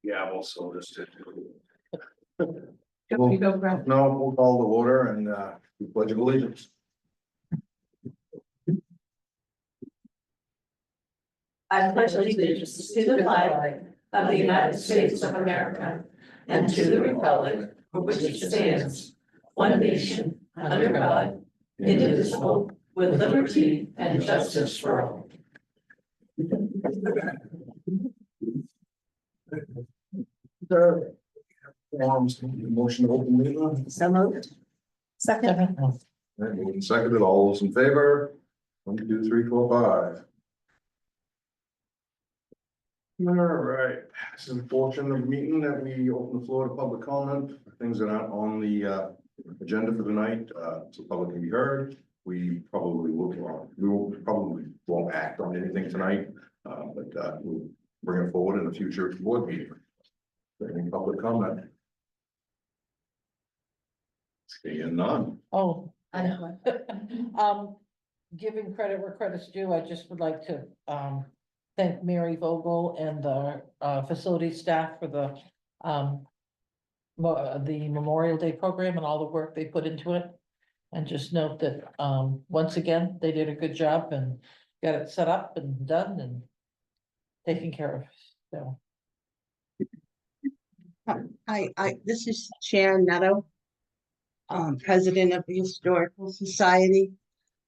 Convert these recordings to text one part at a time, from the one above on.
gavel, so just to. You go, Brad. No, we'll call the order and we pledge of allegiance. I pledge allegiance to the flag of the United States of America and to the republic for which it stands, one nation, under God, indivisible, with liberty and justice for all. Motion to open meeting. So moved. Second. Right, moved and seconded, all those in favor? 1, 2, 3, 4, 5. All right, this is a portion of the meeting that we open the floor to public comment. Things that aren't on the agenda for tonight, so public can be heard. We probably won't act on anything tonight, but we'll bring it forward in a future board meeting. Any public comment? Seeing none. Oh, I know. Giving credit where credit's due, I just would like to, thank Mary Vogel and the, facility staff for the Memorial Day program and all the work they put into it. And just note that, once again, they did a good job and got it set up and done and taken care of, so. Hi, this is Sharon Netto, President of the Historical Society.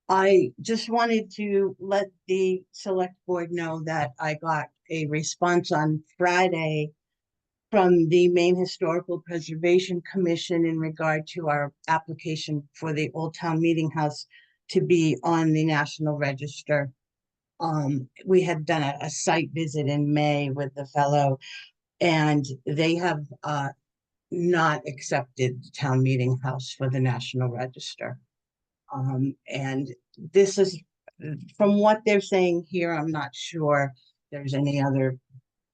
I just wanted to let the select board know that I got a response on Friday from the Maine Historical Preservation Commission in regard to our application for the Old Town Meeting House to be on the National Register. We had done a site visit in May with the fellow, and they have not accepted the Town Meeting House for the National Register. And this is, from what they're saying here, I'm not sure there's any other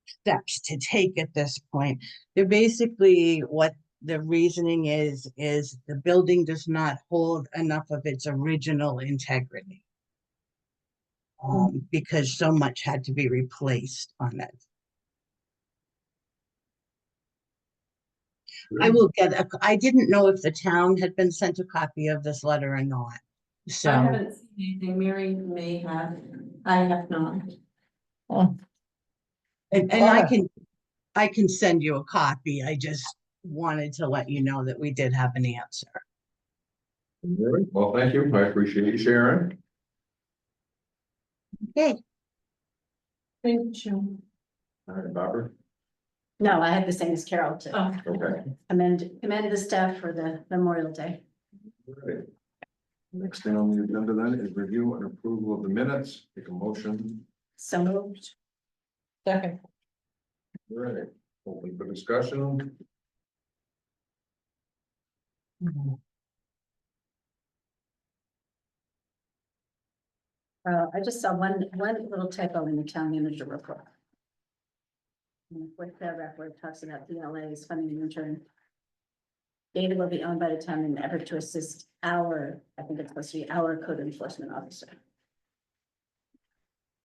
steps to take at this point. They're basically, what the reasoning is the building does not hold enough of its original integrity. Because so much had to be replaced on it. I will get I didn't know if the town had been sent a copy of this letter or not. So I haven't seen anything. Mary may have. I have not. Oh, and I can send you a copy. I just wanted to let you know that we did have an answer. All right, well, thank you. I appreciate you sharing. Okay. Thank you. All right, Barbara. No, I have the same as Carol to Oh, Okay. commend the staff for the Memorial Day. All right. Next thing on the agenda then is review and approval of the minutes. Take a motion. So moved. second, All right, open for discussion. I just saw one little typo in the town manager report. In the fourth paragraph where it talks about DLA's funding in return. Data will be owned by the town in an effort to assist our, I think it's supposed to be our code enforcement officer.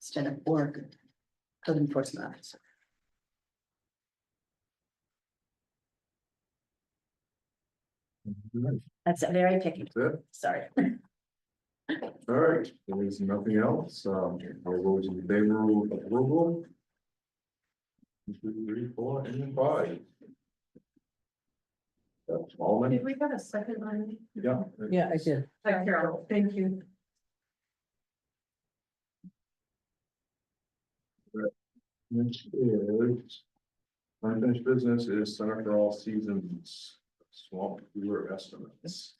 Instead of org code enforcement officer. That's very picky, That's it. sorry. All right, there is nothing else. All those in favor of approval? 1, 2, 3, 4, and 5. That's all. did we have a second line? Yeah. yeah, I did. Hi, Carol. Thank you. Next is unfinished business is Center for All Seasons swamp cooler estimates.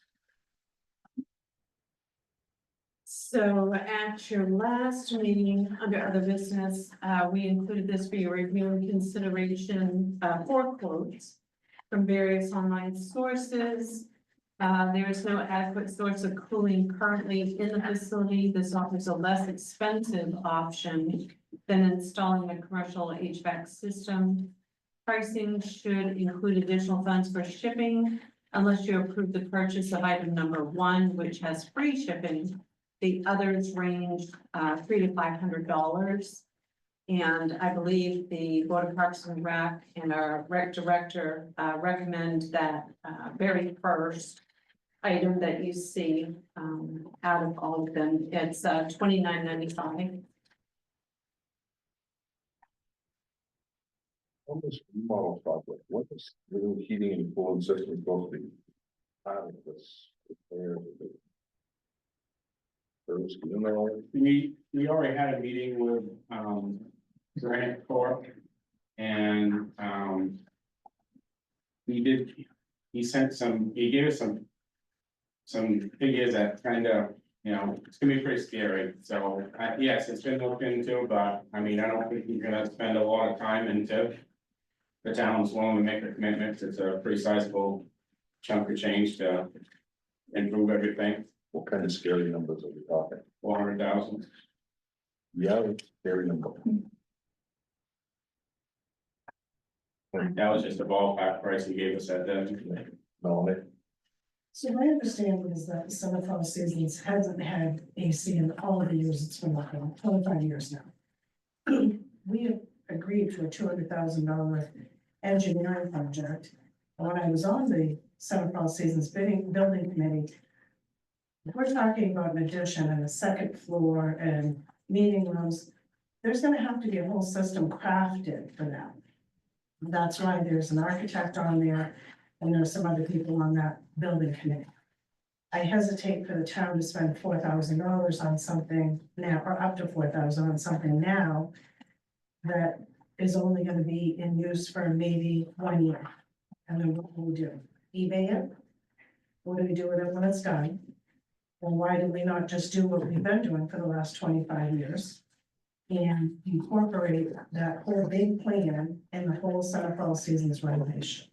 So at your last meeting, under other business, we included this for your review and consideration, 4 quotes from various online sources. There is no adequate source of cooling currently in the facility. This offers a less expensive option than installing a commercial HVAC system. Pricing should include additional funds for shipping unless you approve the purchase of item number 1, which has free shipping. The others range $300 to $500. And I believe the Board of Parks and Rec and our rec director recommend that very first item that you see out of all of them. It's $29.95. On this model project, what is the new heating and cooling system supposed to be? Out of this. Bruce, do you know? We already had a meeting with, Grant Corp. And, he gave us some figures that kind of, it's gonna be pretty scary. So, yes, it's been looked into, but I mean, I don't think you're gonna spend a lot of time into the town's willing to make a commitment. It's a pretty sizable chunk of change to improve everything, What kind of scary numbers are we talking? 400,000. Yeah, it's scary number. That was just a ballpark price he gave us at then. No, it- So my understanding is that Summer Fall Seasons hasn't had AC in all of the years it's been working, 25 years now. We have agreed to a $200,000 engineering project. And when I was on the Summer Fall Seasons building committee, we're talking about an addition and a second floor and meeting rooms. There's gonna have to be a whole system crafted for that. That's why there's an architect on there, and there's some other people on that building committee. I hesitate for the town to spend $4,000 on something now, or up to $4,000 on something now that is only gonna be in use for maybe 1 year. And then what do we do? eBay it? What do we do with it when it's done? And why do we not just do what we've been doing for the last 25 years? And incorporate that whole big plan in the whole Summer Fall Seasons renovation.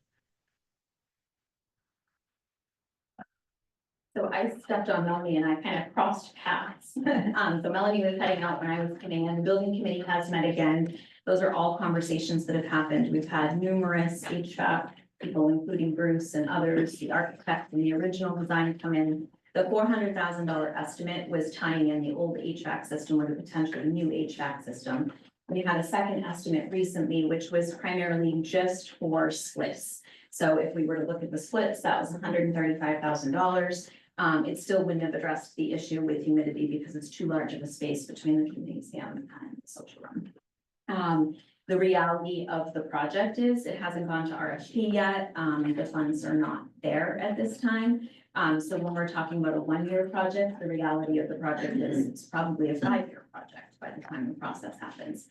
So I stepped on Melanie and I kind of crossed paths. So Melanie was heading out when I was coming in. The building committee has met again. Those are all conversations that have happened. We've had numerous HVAC people, including Bruce and others, the architect and the original design come in. The $400,000 estimate was tying in the old HVAC system with a potentially new HVAC system. We had a second estimate recently, which was primarily just for splits. So if we were to look at the splits, that was $135,000. It still wouldn't have addressed the issue with humidity because it's too large of a space between the gymnasium and the social room. The reality of the project is it hasn't gone to RFP yet. The funds are not there at this time. So when we're talking about a 1-year project, the reality of the project is it's probably a 5-year project by the time the process happens.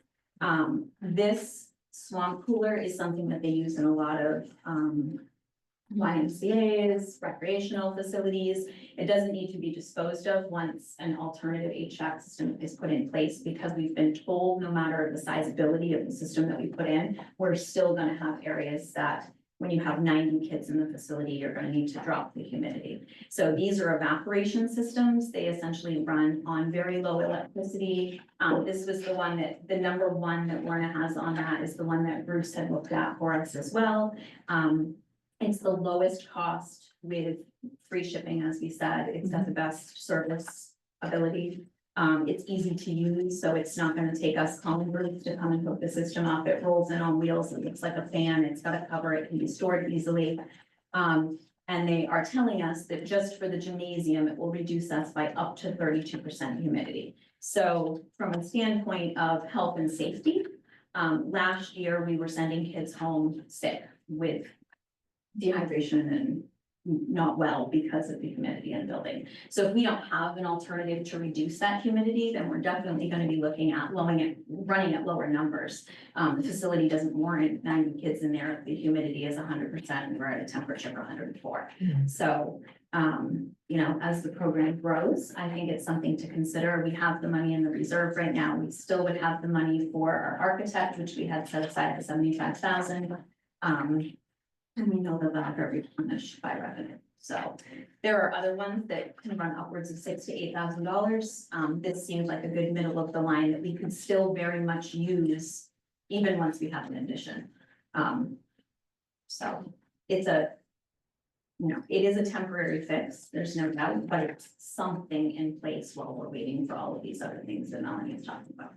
This swamp cooler is something that they use in a lot of YMCA's, recreational facilities. It doesn't need to be disposed of once an alternative HVAC system is put in place, because we've been told no matter the sizability of the system that we put in, we're still gonna have areas that when you have 90 kids in the facility, you're gonna need to drop the humidity. So these are evaporation systems. They essentially run on very low electricity. This was the one that, the number one that Lorna has on that is the one that Bruce had looked at for us as well. It's the lowest cost with free shipping, as we said. It's got the best service ability. It's easy to use, so it's not gonna take us calling Bruce to come and hook the system up. It rolls in on wheels. It looks like a fan. It's got a cover. It can be stored easily. And they are telling us that just for the gymnasium, it will reduce us by up to 32% humidity. So from a standpoint of health and safety, last year we were sending kids home sick with dehydration and not well because of the humidity in the building. So if we don't have an alternative to reduce that humidity, then we're definitely going to be looking at running at lower numbers. The facility doesn't warrant 90 kids in there if the humidity is 100% and we're at a temperature of 104. So, you know, as the program grows, I think it's something to consider. We have the money in the reserve right now. We still would have the money for our architect, which we had set aside at $75,000. And we know that that'll get replenished by revenue. So there are other ones that can run upwards of $6,000 to $8,000. This seems like a good middle of the line that we could still very much use even once we have an addition. So it's a, you know, it is a temporary fix, there's no doubt, but it's something in place while we're waiting for all of these other things that Melanie is talking about.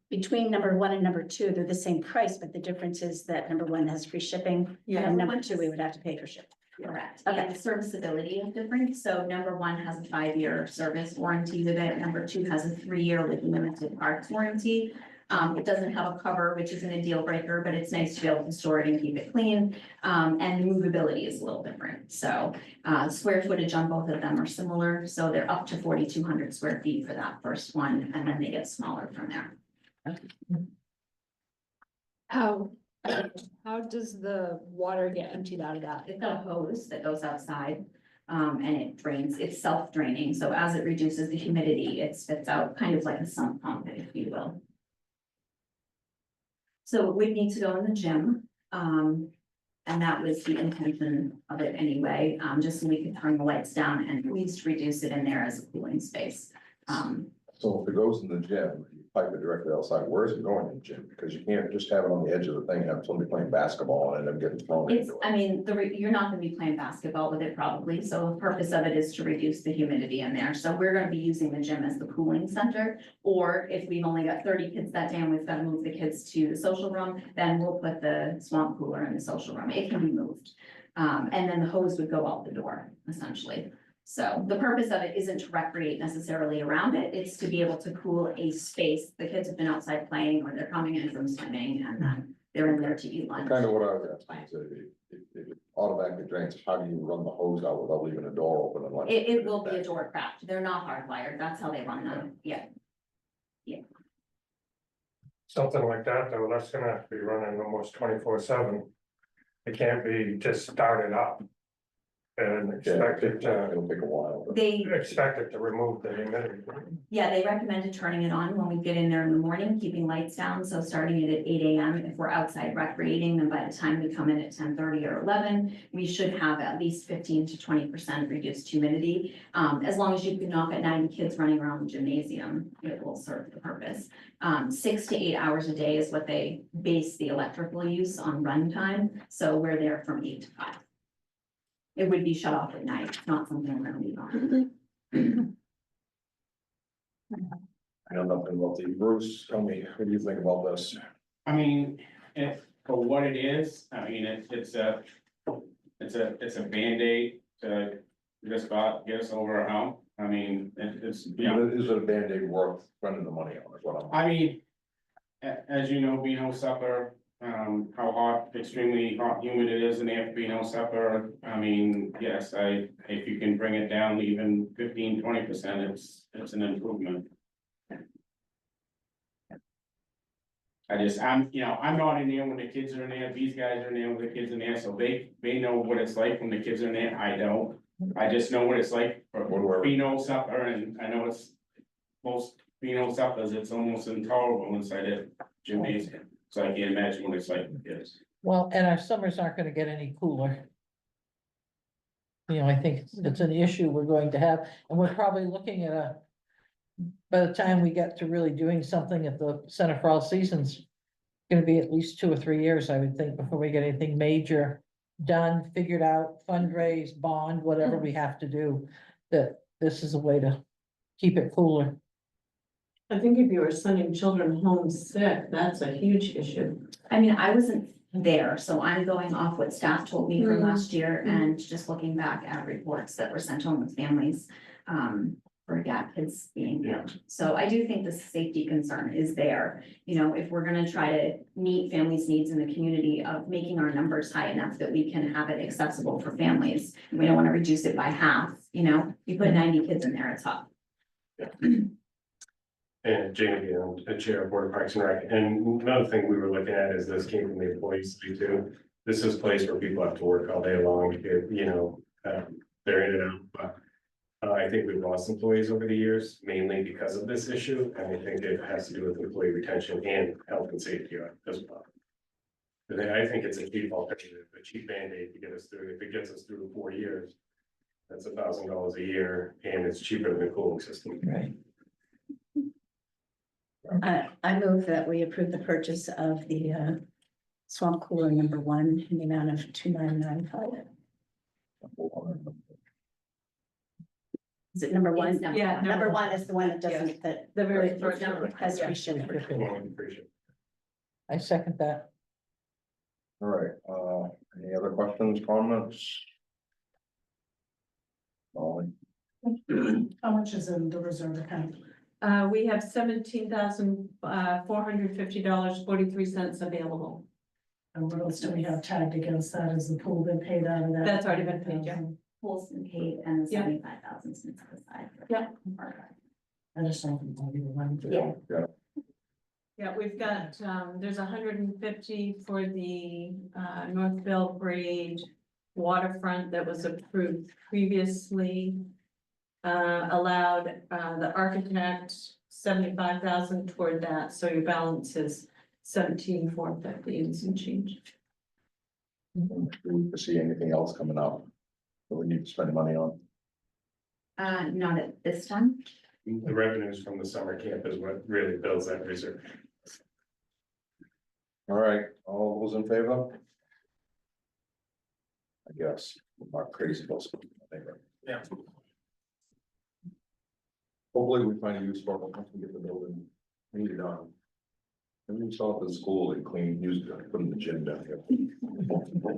Between number one and number two, they're the same price, but the difference is that number one has free shipping. Yeah. And number two, we would have to pay for shipping. Correct, Okay. and the serviceability is different, so number one has a 5-year service warranty with it, number two has a 3-year with limited parts warranty. It doesn't have a cover, which isn't a deal breaker, but it's nice to be able to store it and keep it clean. And the movability is a little different, so, square footage on both of them are similar, so they're up to 4,200 square feet for that first one, and then they get smaller from there. How does the water get emptied out of that? It's got a hose that goes outside, and it drains, it's self-draining, so as it reduces the humidity, it spits out kind of like a sump pump, if you will. So it would need to go in the gym, and that was the intention of it anyway, just so we could turn the lights down and at least reduce it in there as a cooling space. So if it goes in the gym, you pipe it directly outside, where is it going in the gym? Because you can't just have it on the edge of the thing, have somebody playing basketball and then getting thrown It's, into I it. mean, you're not gonna be playing basketball with it probably, so the purpose of it is to reduce the humidity in there. So we're gonna be using the gym as the cooling center. Or if we've only got 30 kids that day and we've gotta move the kids to the social room, then we'll put the swamp cooler in the social room. It can be moved. And then the hose would go out the door, essentially. So the purpose of it isn't to recreate necessarily around it, it's to be able to cool a space. The kids have been outside playing or they're coming in from swimming and then they're in there to eat lunch. Kind of what I was asking, is if it automatically drains, how do you run the hose out without leaving a door open and like? It will be a door craft. They're not hardwired. That's how they run them. Yeah. Something like that, though, that's gonna have to be running almost 24/7. It can't be just started up. And expect it It'll take a while. but- to remove the humidity. Yeah, they recommended turning it on when we get in there in the morning, keeping lights down, so starting it at 8 AM. If we're outside recreating, then by the time we come in at 10:30 or 11, we should have at least 15 to 20% reduced humidity. As long as you can not get 90 kids running around the gymnasium, it will serve the purpose. 6 to 8 hours a day is what they base the electrical use on runtime, so we're there from 8 to 5. It would be shut off at night, it's not something we're gonna leave on. I know nothing about the Bruce, tell me, what do you think about this? I mean, for what it is, I mean, it's a Band-Aid to just about get us over a hump. I mean, it's, you know, Is it a Band-Aid worth spending the money on, is what I'm. I mean, as you know, Beano Supper, how hot, extremely hot, humid it is in the Beano Supper. I mean, yes, if you can bring it down even 15-20%, it's an improvement. I'm not in there when the kids are in there, these guys are in there when the kids are in there, so they know what it's like when the kids are in there, I don't. I just know what it's like for Beano Supper, and I know it's most Beano Suppers, it's almost intolerable inside a gymnasium. So I can't imagine what it's like for kids. Well, and our summers aren't gonna get any cooler. You know, I think it's an issue we're going to have, and we're probably looking at by the time we get to really doing something at the Center for All Seasons, gonna be at least 2 or 3 years, I would think, before we get anything major done, figured out, fundraise, bond, whatever we have to do, that this is a way to keep it cooler. I think if you are sending children home sick, that's a huge issue. I mean, I wasn't there, so I'm going off what staff told me from last year and just looking back at reports that were sent home with families. For kids being ill. So I do think the safety concern is there. You know, if we're gonna try to meet families' needs in the community of making our numbers high enough that we can have it accessible for families. We don't wanna reduce it by half, you know, you put 90 kids in there, it's tough. And Jamie, the chair of Board of Parks and Rec, and another thing we were looking at is this came from the employees too. This is a place where people have to work all day long, you know, they're in and out, but. I think we've lost employees over the years, mainly because of this issue, and I think it has to do with employee retention and health and safety as well. And I think it's a cheap alternative, a cheap Band-Aid to get us through. If it gets us through 4 years, that's $1,000 a year, and it's cheaper than a cooling system. Right. I move that we approve the purchase of the swamp cooler number one in the amount of $2,995. Is it number one? It's number Yeah, one. Number one is the one that doesn't, Yes. that The very it's first not one. because we shouldn't. Appreciate it. I second that. All right, any other questions, comments? Molly? How much is in the reserve account? We have $17,450, 43 cents available. And what else do we have tagged against that? Is the pool been paid out of that? That's already been paid, yeah. Pool's been paid and the Yeah. 75,000 since the side. Yeah. I just don't think I'll be the one. Yeah. Yeah, we've got, there's 150 for the, North Belgrade waterfront that was approved previously. Allowed, the architect 75,000 toward that, so your balance is 17,450 and some change. Do we see anything else coming up that we need to spend money on? Not at this time. The revenues from the summer camp is what really builds that reserve. All right, all those in favor? I guess, we're not crazy about something, I think. Yeah. Hopefully we find a use for it once we get the building needed on. And we saw it at the school, they clean, use it, put in the gym down here.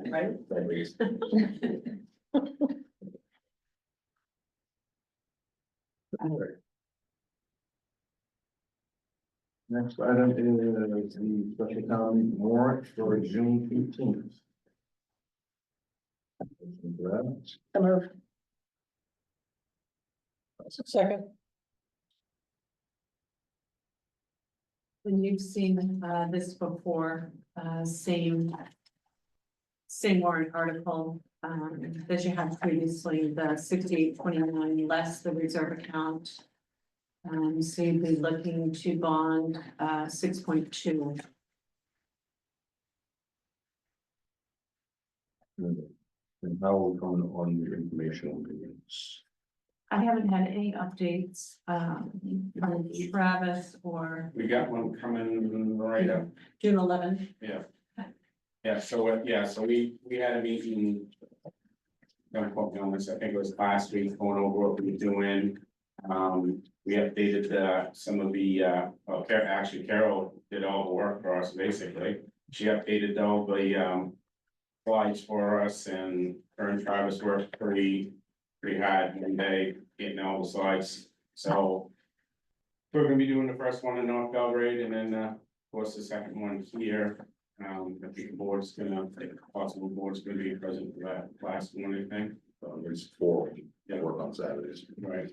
Right. At least. All right. Next item is the special town meeting warrant for June 15th. So move. Second, And you've seen, this before, same warrant article, that you had previously, the 6829 less the reserve account. So you'd be looking to bond, 6.2. And how are we going on the informational meetings? I haven't had any updates, from Travis or We got one coming right up. June 11th. Yeah, so we had a meeting. Don't quote me on this, I think it was last week, going over what we were doing. We updated some of the, well, actually Carol did all the work for us, basically. She updated all the slides for us, and her and Travis worked pretty hard one day getting all the slides. So we're gonna be doing the first one in North Belgrade, and then of course the second one here. I think the board's gonna, possible board's gonna be present for that last one, I think. There's four, work on Saturdays. Right.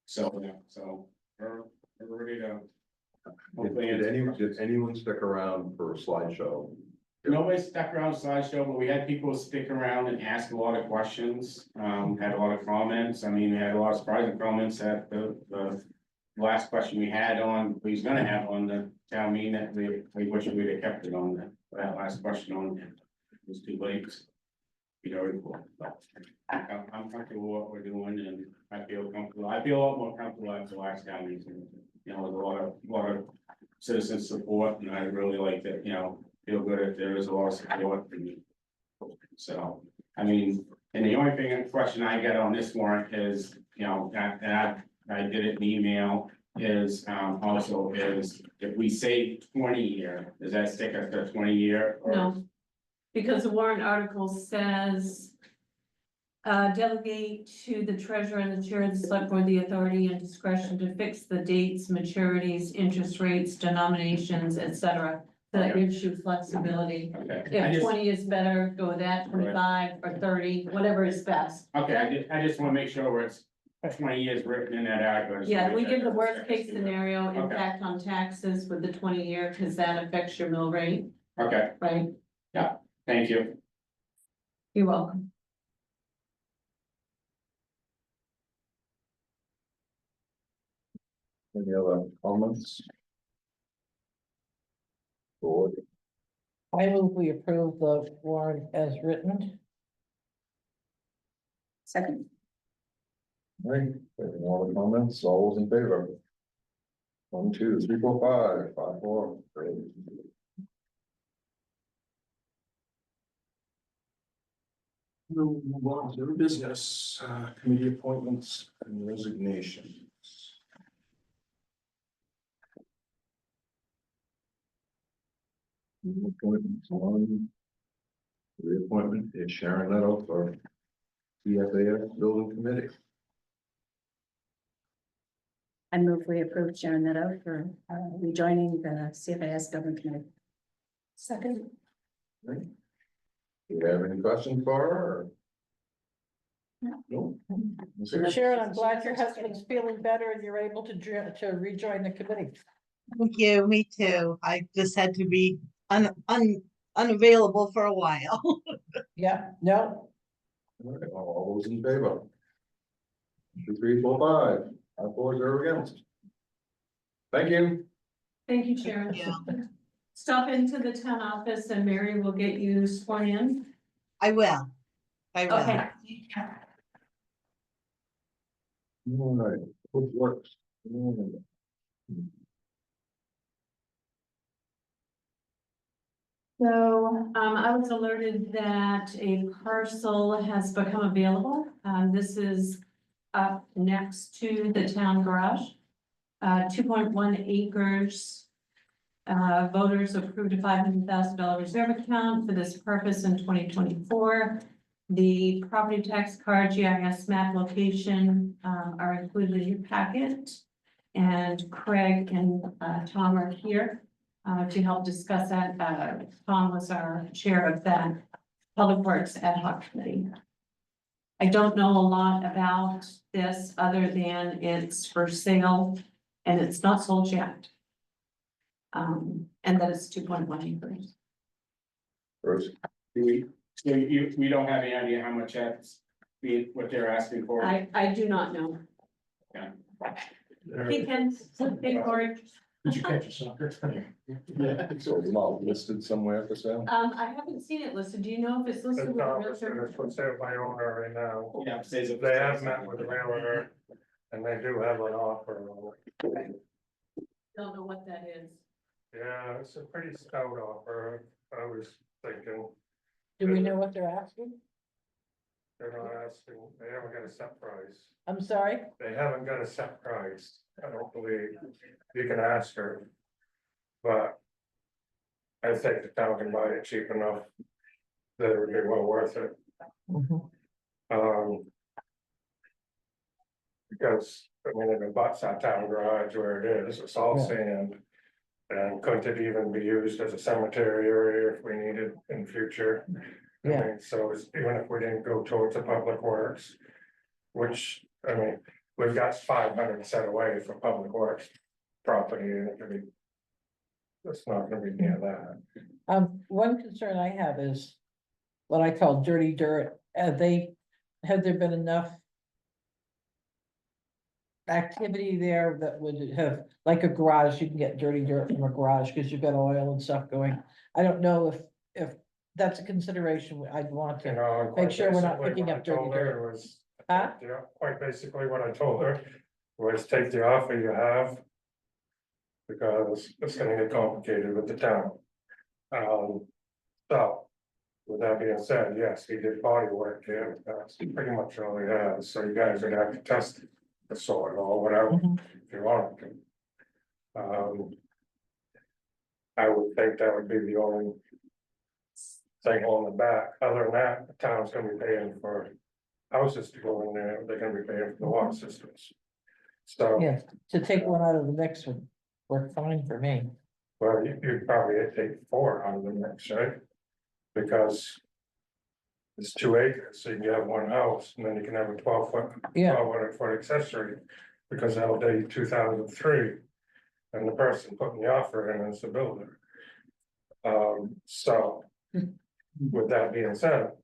So we're ready to. hopefully Did anyone stick around for a slideshow? Nobody stuck around slideshow, but we had people stick around and ask a lot of questions, had a lot of comments. I mean, we had a lot of surprising comments at the last question we had on, we was gonna have on the town meeting, that we wish we'd have kept it on that last question on. It was too late. You know, I'm comfortable with what we're doing, and I feel comfortable. I feel a lot more comfortable after the last town meeting. You know, there's a lot of citizen support, and I really like that, you know, feel good if there is a lot of support for me. So, I mean, and the only question I get on this warrant is, you know, and I did it in email, is also is if we say 20-year, does that stick us to 20-year? No, because the warrant article says delegate to the treasurer and the chair of the select board the authority and discretion to fix the dates, maturities, interest rates, denominations, etc. So that Okay. gives you flexibility. Okay. If 20 is better, go with that, 25 or 30, whatever is best. Okay, I just wanna make sure where it's 20 years written in that article. Yeah, we give the worst case scenario Okay. impact on taxes with the 20-year, because that affects your mill rate, Okay, right? thank you. You're welcome. Any other comments? Board, I move we approve the warrant as written. Second. right, any other comments, all those in favor? 1, 2, 3, 4, 5, 5, 4, great. We'll move on to the business, committee appointments and resignations. Appointments one. Reappointment is Sharon Nettles for CFAS Building Committee. I move we approve Sharon Meadow for rejoining the CFAS Government Committee. Second. Do you have any questions for her? Or? No. Sharon, I'm glad your husband's feeling better and you're able to rejoin the committee. Thank you, me too. I just had to be unavailable for a while. Yeah, no, All right, all those in favor? 2, 3, 4, 5. 5, 4, 0 against. Thank you. Thank you, Sharon. Stop into the town office and Mary will get you sworn in. I will. I will. Okay. All right, what works? So, I was alerted that a parcel has become available. This is up next to the town garage. 2.1 acres. Voters approved a $500,000 reserve account for this purpose in 2024. The property tax card, GIS map location, are included in your packet. And Craig and, Tom are here, to help discuss that. Tom was our chair of that Public Works Ad hoc Committee. I don't know a lot about this other than it's for sale and it's not sold yet. And that is 2.1 acres. First, So we don't have any idea how much that's what they're asking for? I do not know. He can, big Cory. Did you catch a sucker? yeah, so it's not listed somewhere for sale. I haven't seen it listed. Do you know if it's listed with the realtor? for sale by owner right now. Yeah, says it- They have met with the realtor and they do have an offer. Don't know what that is. Yeah, it's a pretty stout offer. I was thinking, do we know what they're asking? they're not asking, they haven't got a set price. I'm sorry, They haven't got a set price. I don't believe you can ask her. But I think the town can buy it cheap enough that it would be well worth it. Mhm. Because, I mean, it abuts our town garage where it is, it's all Yeah. sand. And couldn't it even be used as a cemetery area if we needed in future? I Yeah. mean, so even if we didn't go towards the public works. Which, I mean, we've got 500 set away for public works property and it could be. It's not gonna be near that. One concern I have is what I call dirty dirt. Have there been enough activity there that would have, like a garage, you can get dirty dirt from a garage because you've got oil and stuff going. I don't know if that's a consideration I'd want You to, know, and Make quite sure we're not basically picking what I up dirty told her dirt. was, huh? yeah, quite basically what I told her was take the offer you have. Because it's gonna get complicated with the town. So. With that being said, yes, he did body work here, that's pretty much all he has, so you guys would have to test the soil or whatever, Mhm. if you want to. I would think that would be the only. Thing on the back, other than that, the town's gonna be paying for houses to go in there, they're gonna be paying for the water systems. So, Yeah, to take one out of the mix would work fine for me. well, you'd probably take 4 out of the mix, right? Because. It's 2 acres, so you can have one house, and then you can have a 12-foot, Yeah. 1200-foot accessory. Because that'll date 2003. And the person putting the offer in is the builder. So. With that being said.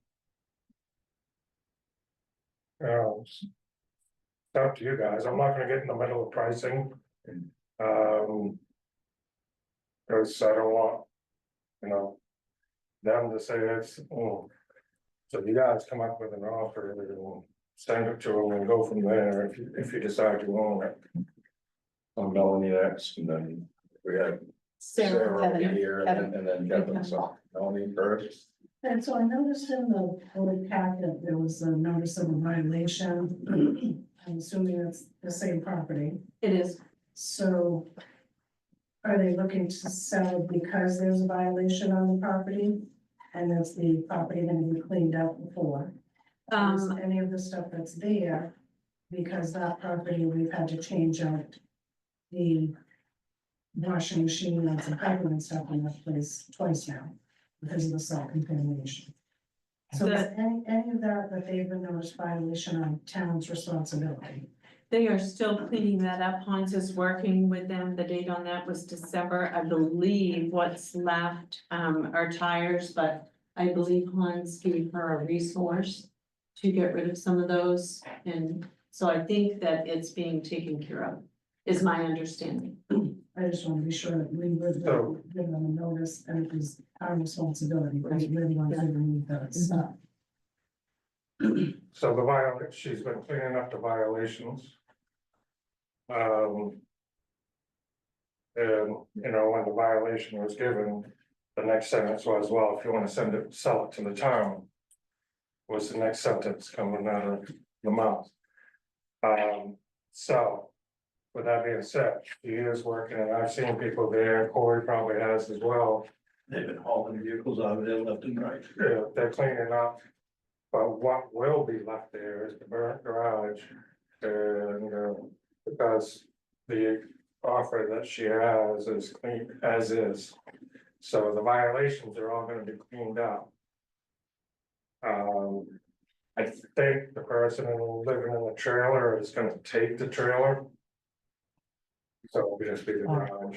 It's up to you guys, I'm not gonna get in the middle of pricing. Cause I don't want. You know. Them to say it's, oh. So you guys come up with an offer and send it to them and go from there if you decide you own it. I'm Melanie next, and then we have Sarah, Sarah over Kevin, here, Kevin. and then Kevin, so Melanie first. And so I noticed in the board packet, there was a notice of a violation. I'm assuming it's the same property, It is, so. Are they looking to sell because there's a violation on the property? And is the property gonna be cleaned up before? Is any of the stuff that's there, because that property, we've had to change out the washing machine and some piping and stuff in that place twice now, because of the salt contamination. So is any of that they've been noticed violation on town's responsibility? they are still cleaning that up. Hans is working with them. The date on that was December. I believe what's left are tires, but I believe Hans gave her a resource to get rid of some of those. And so I think that it's being taken care of, is my understanding. I just want to be sure that we would give them a notice and it was our responsibility, because we're the ones who remove that stuff. So she's been cleaning up the violations. And, you know, when the violation was given, the next sentence was, well, if you wanna sell it to the town. Was the next sentence coming out of the mouth. So, with that being said, he is working, and I've seen people there, and Corey probably has as well. They've been hauling vehicles out of there left and right. Yeah, they're cleaning up. But what will be left there is the burnt garage. And, because the offer that she has is clean as is. So the violations are all gonna be cleaned up. I think the person living in the trailer is gonna take the trailer. So it'll just be the garage.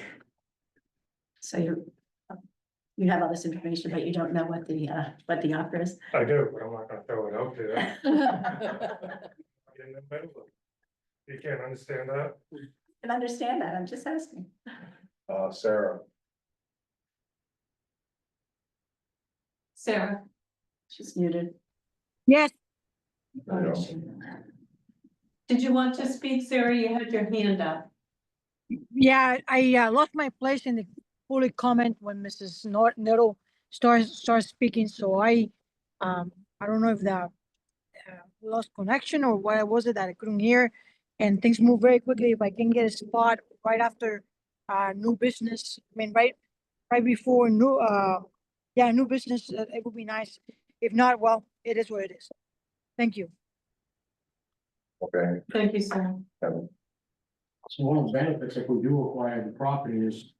So you have all this information, but you don't know what the offer is. I do, but I'm not gonna throw it out there. In the middle of it. You can't understand that? I can understand that, I'm just asking. Sarah, Sarah? She's muted. Yes, you know, Did you want to speak, Sarah? You had your hand up. yeah, I lost my place in the public comment when Mrs. Nettle starts speaking, so I don't know if the lost connection or what was it that I couldn't hear, and things move very quickly. If I can get a spot right after new business, I mean, right before new business, it would be nice. If not, well, it is what it is. Thank you. okay, Thank you, Sarah. Kevin. So one of the benefits if we do acquire the property is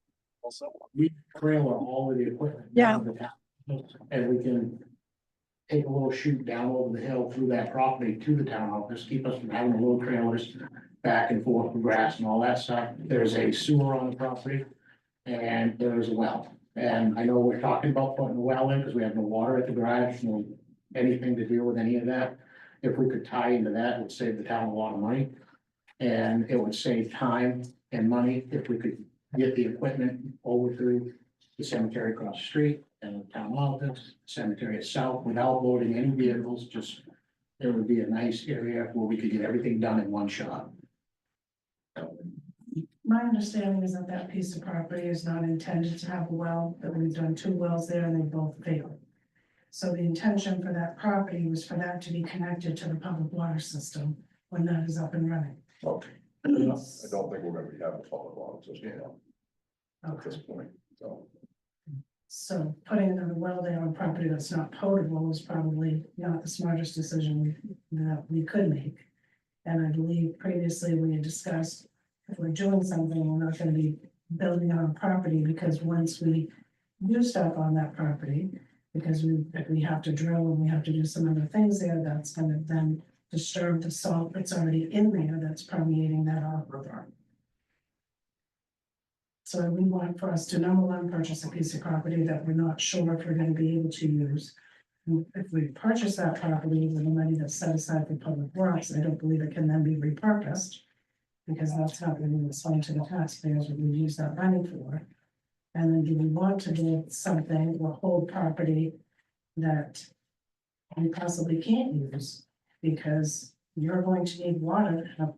we trailer all of the equipment. down to the town, and we can take a little chute down over the hill through that property to the town office, keep us from having to load trailers back and forth for grass and all that stuff. There's a sewer on the property and there is a well. And I know we're talking about putting a well in because we have no water at the garage, no anything to deal with any of that. If we could tie into that, it would save the town a lot of money. And it would save time and money if we could get the equipment over through the cemetery across the street and the town office, cemetery itself, without loading any vehicles, just, it would be a nice area where we could get everything done in one shot. My understanding is that that piece of property is not intended to have a well, that we've done 2 wells there and they both failed. So the intention for that property was for that to be connected to the public water system when that is up and running. Okay. I don't think we're gonna be having a public water system at Okay, this point, so. so putting another well there on property that's not potable is probably not the smartest decision that we could make. And I believe previously we had discussed, if we're doing something, we're not gonna be building on property, because once we do stuff on that property, because if we have to drill and we have to do some other things there, that's gonna then disturb the salt that's already in there that's permeating that aquifer. So we want for us to, number one, purchase a piece of property that we're not sure if we're gonna be able to use. And if we purchase that property with the money that's set aside for public works, I don't believe it can then be repurposed. Because that's not gonna be assigned to the taxpayers what we use that money for. And then do we want to do something or hold property that we possibly can't use? Because you're going to need water in a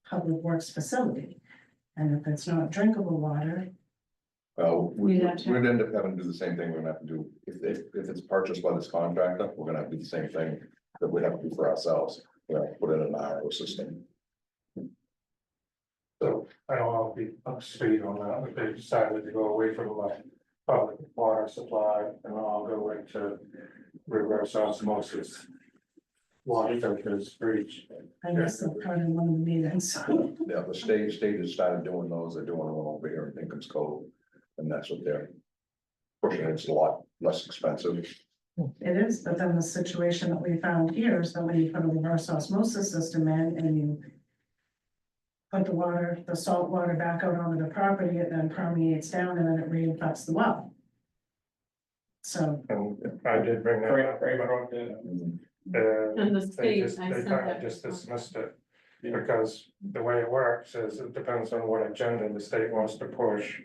public works facility. And if it's not drinkable water, We'd We'd have to- end up having to do the same thing we're gonna have to do, if it's purchased by this contractor, we're gonna have to do the same thing that we have to do for ourselves. We're gonna put in an RO system. So I don't want to be up to speed on that, but they decided to go away from the public water supply and I'll go into reverse osmosis. Water filters breach. I missed that part in one of the meetings. Yeah, the state has started doing those, they're doing them over here in Pinkham's Cove, and that's what they're pushing, it's a lot less expensive. It is, but then the situation that we found here is that when you put a reverse osmosis system in and you put the water, the salt water back out onto the property, it then permeates down and then it reinfects the well. So, And I did bring that up, And the they state, just, I they sent kind that of just response. dismissed it. Because the way it works is it depends on what agenda the state wants to push.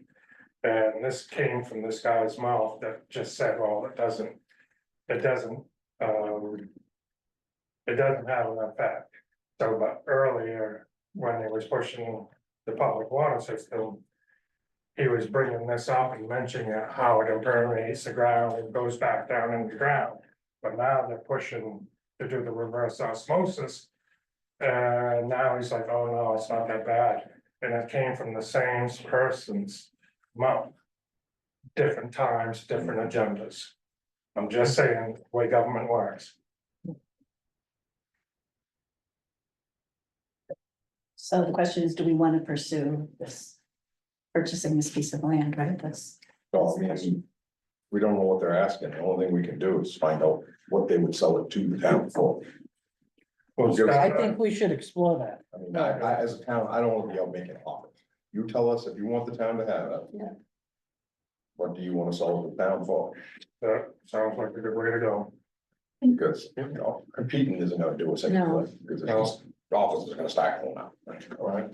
And this came from this guy's mouth that just said, well, it doesn't have an effect. So, but earlier, when they was pushing the public water system, he was bringing this up and mentioning how it impermeates the ground and goes back down in the ground. But now they're pushing to do the reverse osmosis. And now he's like, oh no, it's not that bad. And it came from the same person's mouth. Different times, different agendas. I'm just saying the way government works. So the question is, do we want to pursue this, purchasing this piece of land, right? That's. So, I mean, we don't know what they're asking, the only thing we can do is find out what they would sell it to the town for. Well, I think we should explore that. I mean, I, as a town, I don't wanna be out making offers. You tell us if you want the town to have it. Yeah. What do you wanna sell it to the town for? That sounds like a good way to go. Because, you know, competing isn't gonna do us any No. good, because it's just, the office is gonna stack going up. Alright,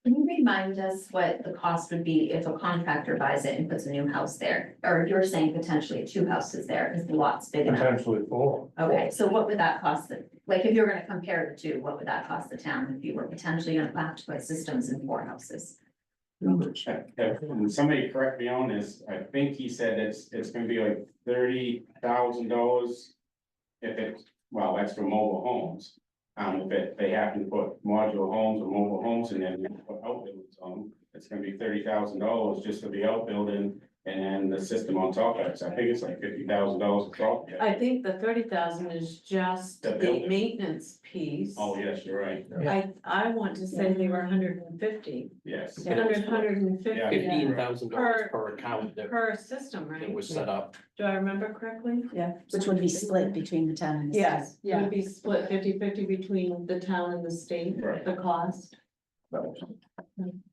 Can you remind us what the cost would be if a contractor buys it and puts a new house there? Or you're saying potentially 2 houses there because the lot's big enough? Potentially 4. Okay, so what would that cost, like, if you were gonna compare the two, what would that cost the town if you were potentially gonna have to put systems in 4 houses? And somebody correct me on this, I think he said it's gonna be like $30,000. If it's, well, that's for mobile homes. If they happen to put modular homes or mobile homes in there, and put outbuildings on, it's gonna be $30,000 just for the outbuilding. And then the system on top of it, so I think it's like $50,000 a drop. I think the 30,000 is just The the building. maintenance piece. Oh, yes, you're right, I want to say they were 150. yes. 150 $15,000 Per- per account that per system, that right? was set up. Do I remember correctly? Yeah, which would be split between the town and the state. Yes, it would be split 50-50 between the town and the state, Right. the cost. no,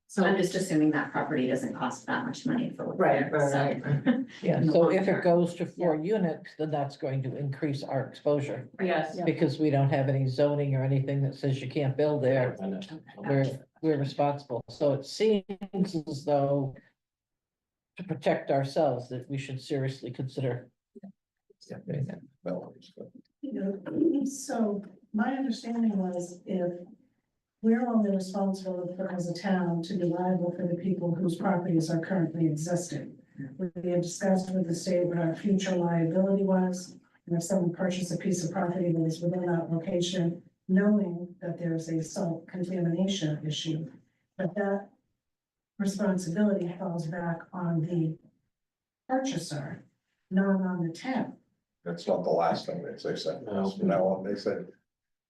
So I'm just assuming that property doesn't cost that much money for. Right, so- Yeah, so if it goes to 4 units, then that's going to increase our exposure. Yes, Yeah. Because we don't have any zoning or anything that says you can't build there. We're responsible. So it seems as though to protect ourselves, that we should seriously consider doing that. no. So my understanding was if we're only responsible as a town to be liable for the people whose properties are currently existing. We had discussed with the state what our future liability was, and if someone purchased a piece of property that is within that location, knowing that there's a salt contamination issue, but that responsibility falls back on the purchaser, not on the town. That's not the last thing they said. No. From now on, they said,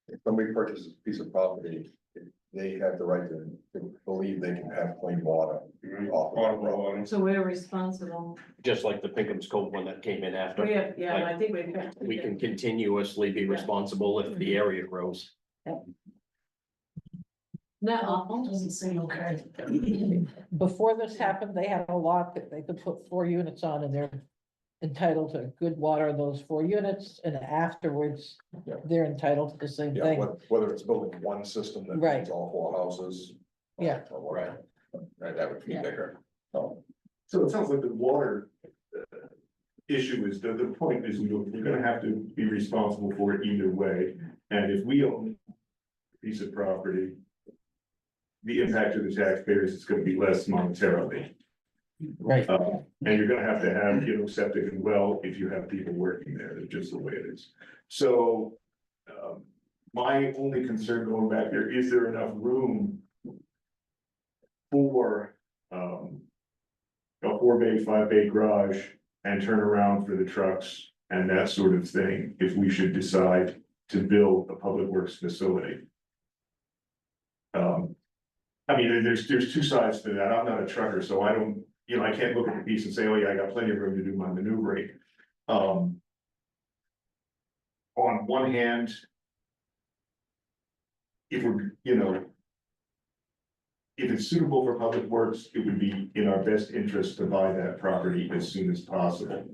if somebody purchases a piece of property, they have the right to believe they can have clean water off of that road. so we're responsible. Just like the Pinkham's Cove one that came in after. We have, yeah, I think we've. We can continuously be responsible if the area grows. Not awful. Doesn't seem okay. Before this happened, they had a lot that they could put 4 units on and they're entitled to good water in those 4 units, and afterwards, Yeah. they're entitled to the same Yeah, thing. whether it's building one system that Right. needs all 4 houses. Yeah. Or whatever, right, that would be Yeah. bigger. So, So it sounds like the water issue is, the point is, we're gonna have to be responsible for it either way. And if we own a piece of property, the impact to the taxpayers is gonna be less monetarily. Right, And you're gonna have to have, septic and well if you have people working there, that's just the way it is. So, my only concern going back there, is there enough room for, a 4-bay, 5-bay garage and turn around for the trucks and that sort of thing, if we should decide to build a public works facility? I mean, there's two sides to that. I'm not a trucker, so I don't, I can't look at the piece and say, oh yeah, I got plenty of room to do my maneuvering. On one hand, if we're, if it's suitable for public works, it would be in our best interest to buy that property as soon as possible.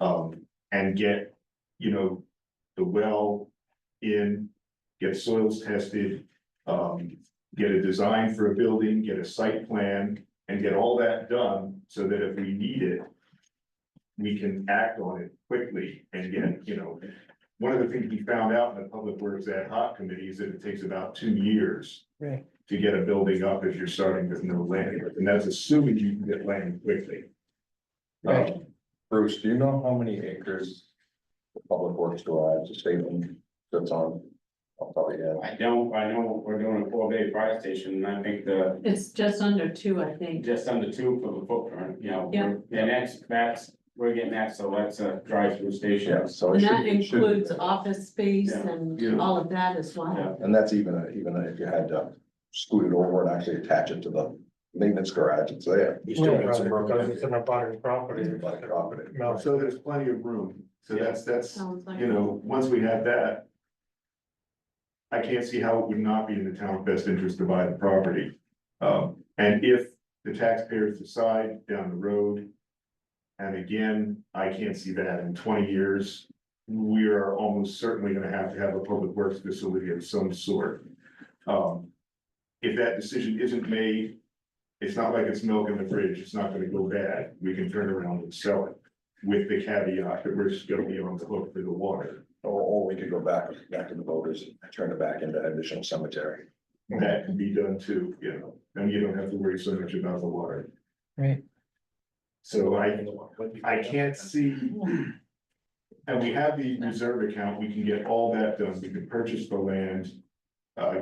And get, the well in, get soils tested, get a design for a building, get a site plan, and get all that done so that if we need it, we can act on it quickly and get, one of the things we found out in the Public Works Ad Hoc Committee is that it takes about 2 years right. to get a building up if you're starting with no land, and that's assuming you can get land quickly. Right. Bruce, do you know how many acres the Public Works Garage statement that's on? I'll tell you. I know we're doing a 4-bay fire station, and I think It's just under 2, I think. just under 2 for the footprint, Yeah. and we're getting that, so that's a drive-through station. Yeah, so And it that should, it should, includes office space Yeah. and Yeah. all of that as well. Yeah. and that's even if you had to scoot it over and actually attach it to the maintenance garage, it's there. You still Right. got it, because it's an abutting property. Like property. No, So there's plenty of room, so that's, Sounds like. once we have that. I can't see how it would not be in the town's best interest to buy the property. And if the taxpayers decide down the road. And again, I can't see that in 20 years, we are almost certainly gonna have to have a public works facility of some sort. If that decision isn't made, it's not like it's milk in the fridge, it's not gonna go bad, we can turn around and sell it. With the caveat that we're just gonna be on the hook for the water. Or we could go back to the voters and turn it back into additional cemetery. That can be done too, and you don't have to worry so much about the water. Right. So I can't see. And we have the reserve account, we can get all that done, we can purchase the land.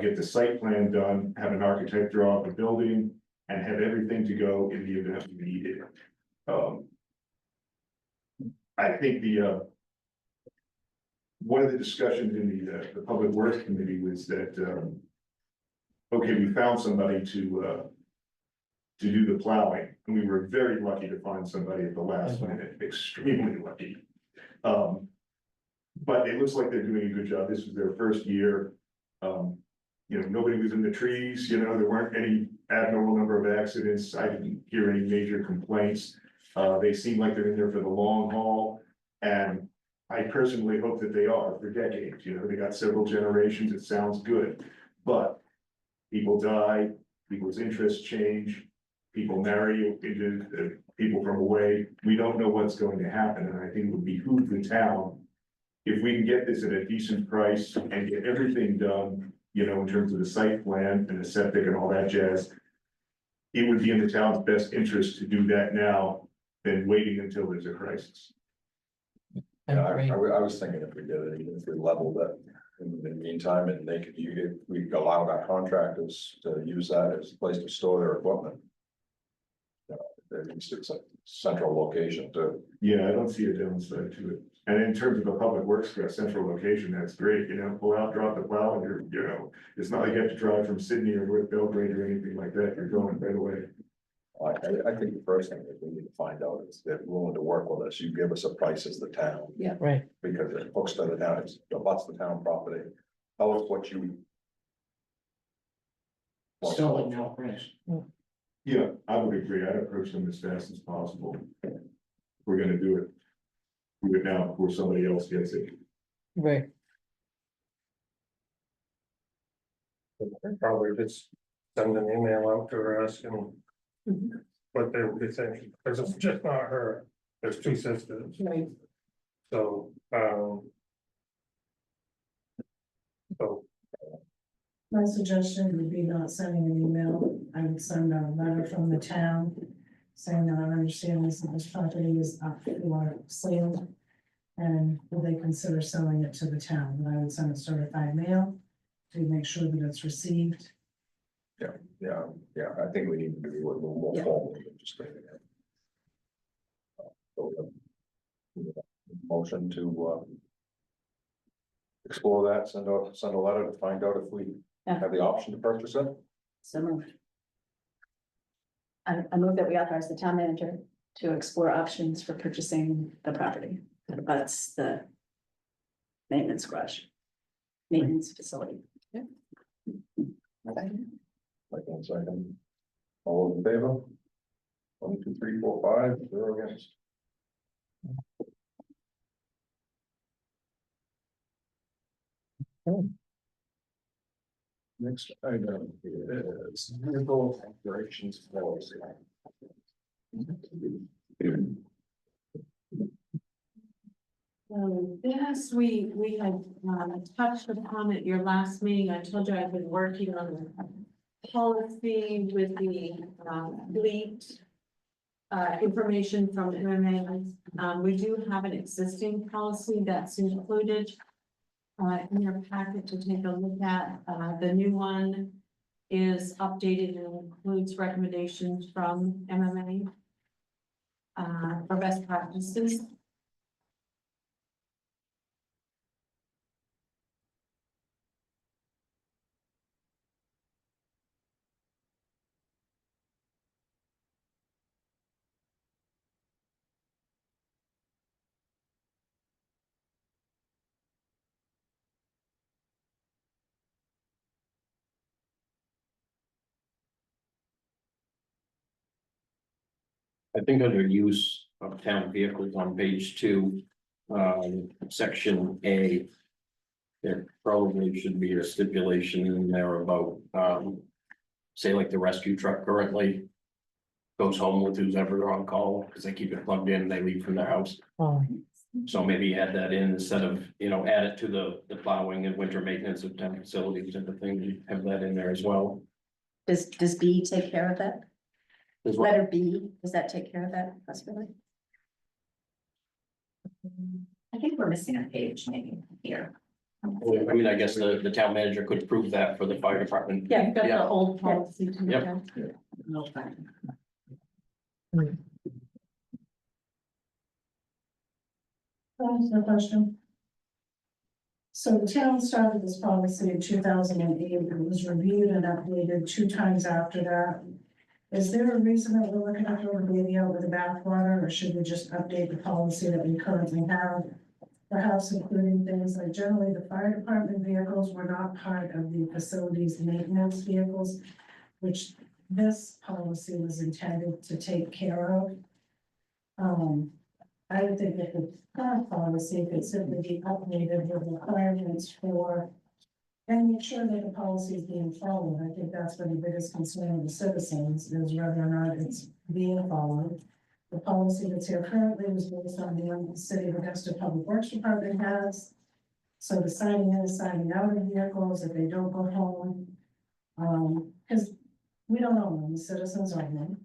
Get the site plan done, have an architect draw up a building, and have everything to go in the event we need it. I think one of the discussions in the Public Works Committee was that, okay, we found somebody to do the plowing, and we were very lucky to find somebody at the last minute, extremely lucky. But it looks like they're doing a good job, this was their first year. Nobody was in the trees, there weren't any abnormal number of accidents, I didn't hear any major complaints. They seem like they're in there for the long haul, and I personally hope that they are for decades, they got several generations, it sounds good. But people die, people's interests change, people marry into people from away, we don't know what's going to happen, and I think it would behoove the town. If we can get this at a decent price and get everything done, in terms of the site plan and the septic and all that jazz. It would be in the town's best interest to do that now than waiting until there's a crisis. Yeah, Agree. I was thinking if we did it, even if we leveled it in the meantime, and they could, we allowed our contractors to use that as a place to store their equipment. At least it's a central location too. Yeah, I don't see a downside to it. And in terms of a public works for a central location, that's great, pull out, drop the plow, and it's not like you have to drive from Sydney or North Belgrade or anything like that, you're going right away. I think the first thing that we need to find out is they're willing to work with us, you give us a price as the town. Right. Because it hooks to the town, it's lots of the town property, tell us what you. Sell it now, price. Yeah, I would agree, I'd approach them as fast as possible. We're gonna do it. Do it now before somebody else gets it. Right. probably just send an email out to her asking what they would be thinking, because it's just not her, there's 2 sisters, Right. so, so, My suggestion would be not sending an email, I would send a letter from the town saying that our understanding is that this property is up for sale. And will they consider selling it to the town? And I would send a certified mail to make sure that it's received. Yeah, I think we need to do a little more Yeah. formal than just stating it. So, motion to explore that, send a letter to find out if we Yeah. have the option to purchase it. So moved. I move that we authorize the town manager to explore options for purchasing the property. That's the maintenance garage. Maintenance facility. Like 1 second. All those in favor? 1, 2, 3, 4, 5, 0 against. Next item is vehicle operations policy. This, we had touched upon at your last meeting. I told you I've been working on the policy with the fleet information from MMA. We do have an existing policy that's included in your packet to take a look at. The new one is updated and includes recommendations from MMA for best practices. I think under use of town vehicles on page 2, section A. There probably should be a stipulation in there about, say like the rescue truck currently. Goes home with who's ever on call, because they keep it plugged in, and they leave from their house. Oh, So maybe add that in instead of, add it to the plowing and winter maintenance of town facilities type of thing, have that in there as well. Does B take care of that? As well. Letter B, does that take care of that possibly? I think we're missing a page maybe here. I mean, I guess the town manager could approve that for the fire department. Yeah, you've got Yeah. the old policy to look Yep. at. No question. So the town started this policy in 2008. It was reviewed and updated 2 times after that. Is there a reason that we're looking at throwing the baby out with the bathwater, or should we just update the policy that we currently have? Perhaps including things like generally the fire department vehicles were not part of the facilities maintenance vehicles, which this policy was intended to take care of. I would think that the current policy could simply be updated with requirements for and make sure that the policy is being followed. I think that's been the biggest concern of the citizens, is whether or not it's being followed. The policy that's here currently was based on the one the City of Augusta Public Works Department has. So the signing in, signing out of vehicles, if they don't go home. Because we don't own them, the citizens own them.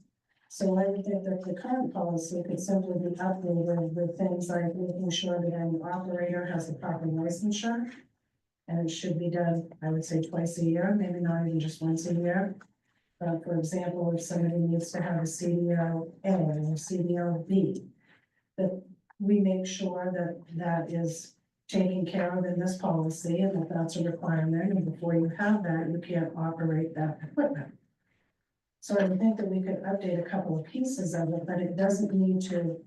So I would think that the current policy could simply be updated with things like making sure that any operator has the proper licensure. And it should be done, I would say, twice a year, maybe not even just once a year. But for example, if somebody needs to have a CDL A or CDL B, that we make sure that that is taken care of in this policy, and that that's a requirement, and before you have that, you can't operate that equipment. So I would think that we could update a couple of pieces of it, but it doesn't need to.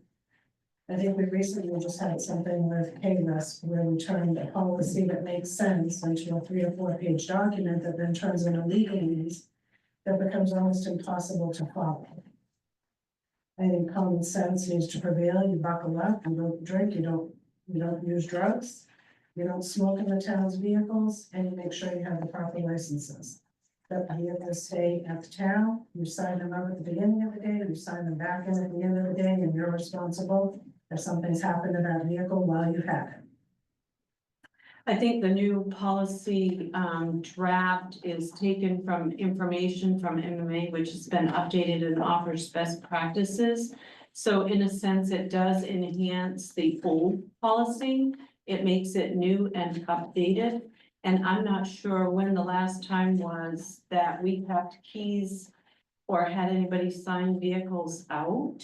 I think we recently just had something with KRES where we turned a policy that makes sense into a 3 or 4 page document that then turns into legalese that becomes almost impossible to follow. I think common sense needs to prevail. You buckle up, you don't drink, you don't use drugs, you don't smoke in the town's vehicles, and you make sure you have the proper licenses. That the vehicles stay at the town, you sign them up at the beginning of the day, you sign them back in at the end of the day, and you're responsible if something's happened to that vehicle while you had it. I think the new policy draft is taken from information from MMA, which has been updated and offers best practices. So in a sense, it does enhance the old policy. It makes it new and updated. And I'm not sure when the last time was that we kept keys or had anybody sign vehicles out.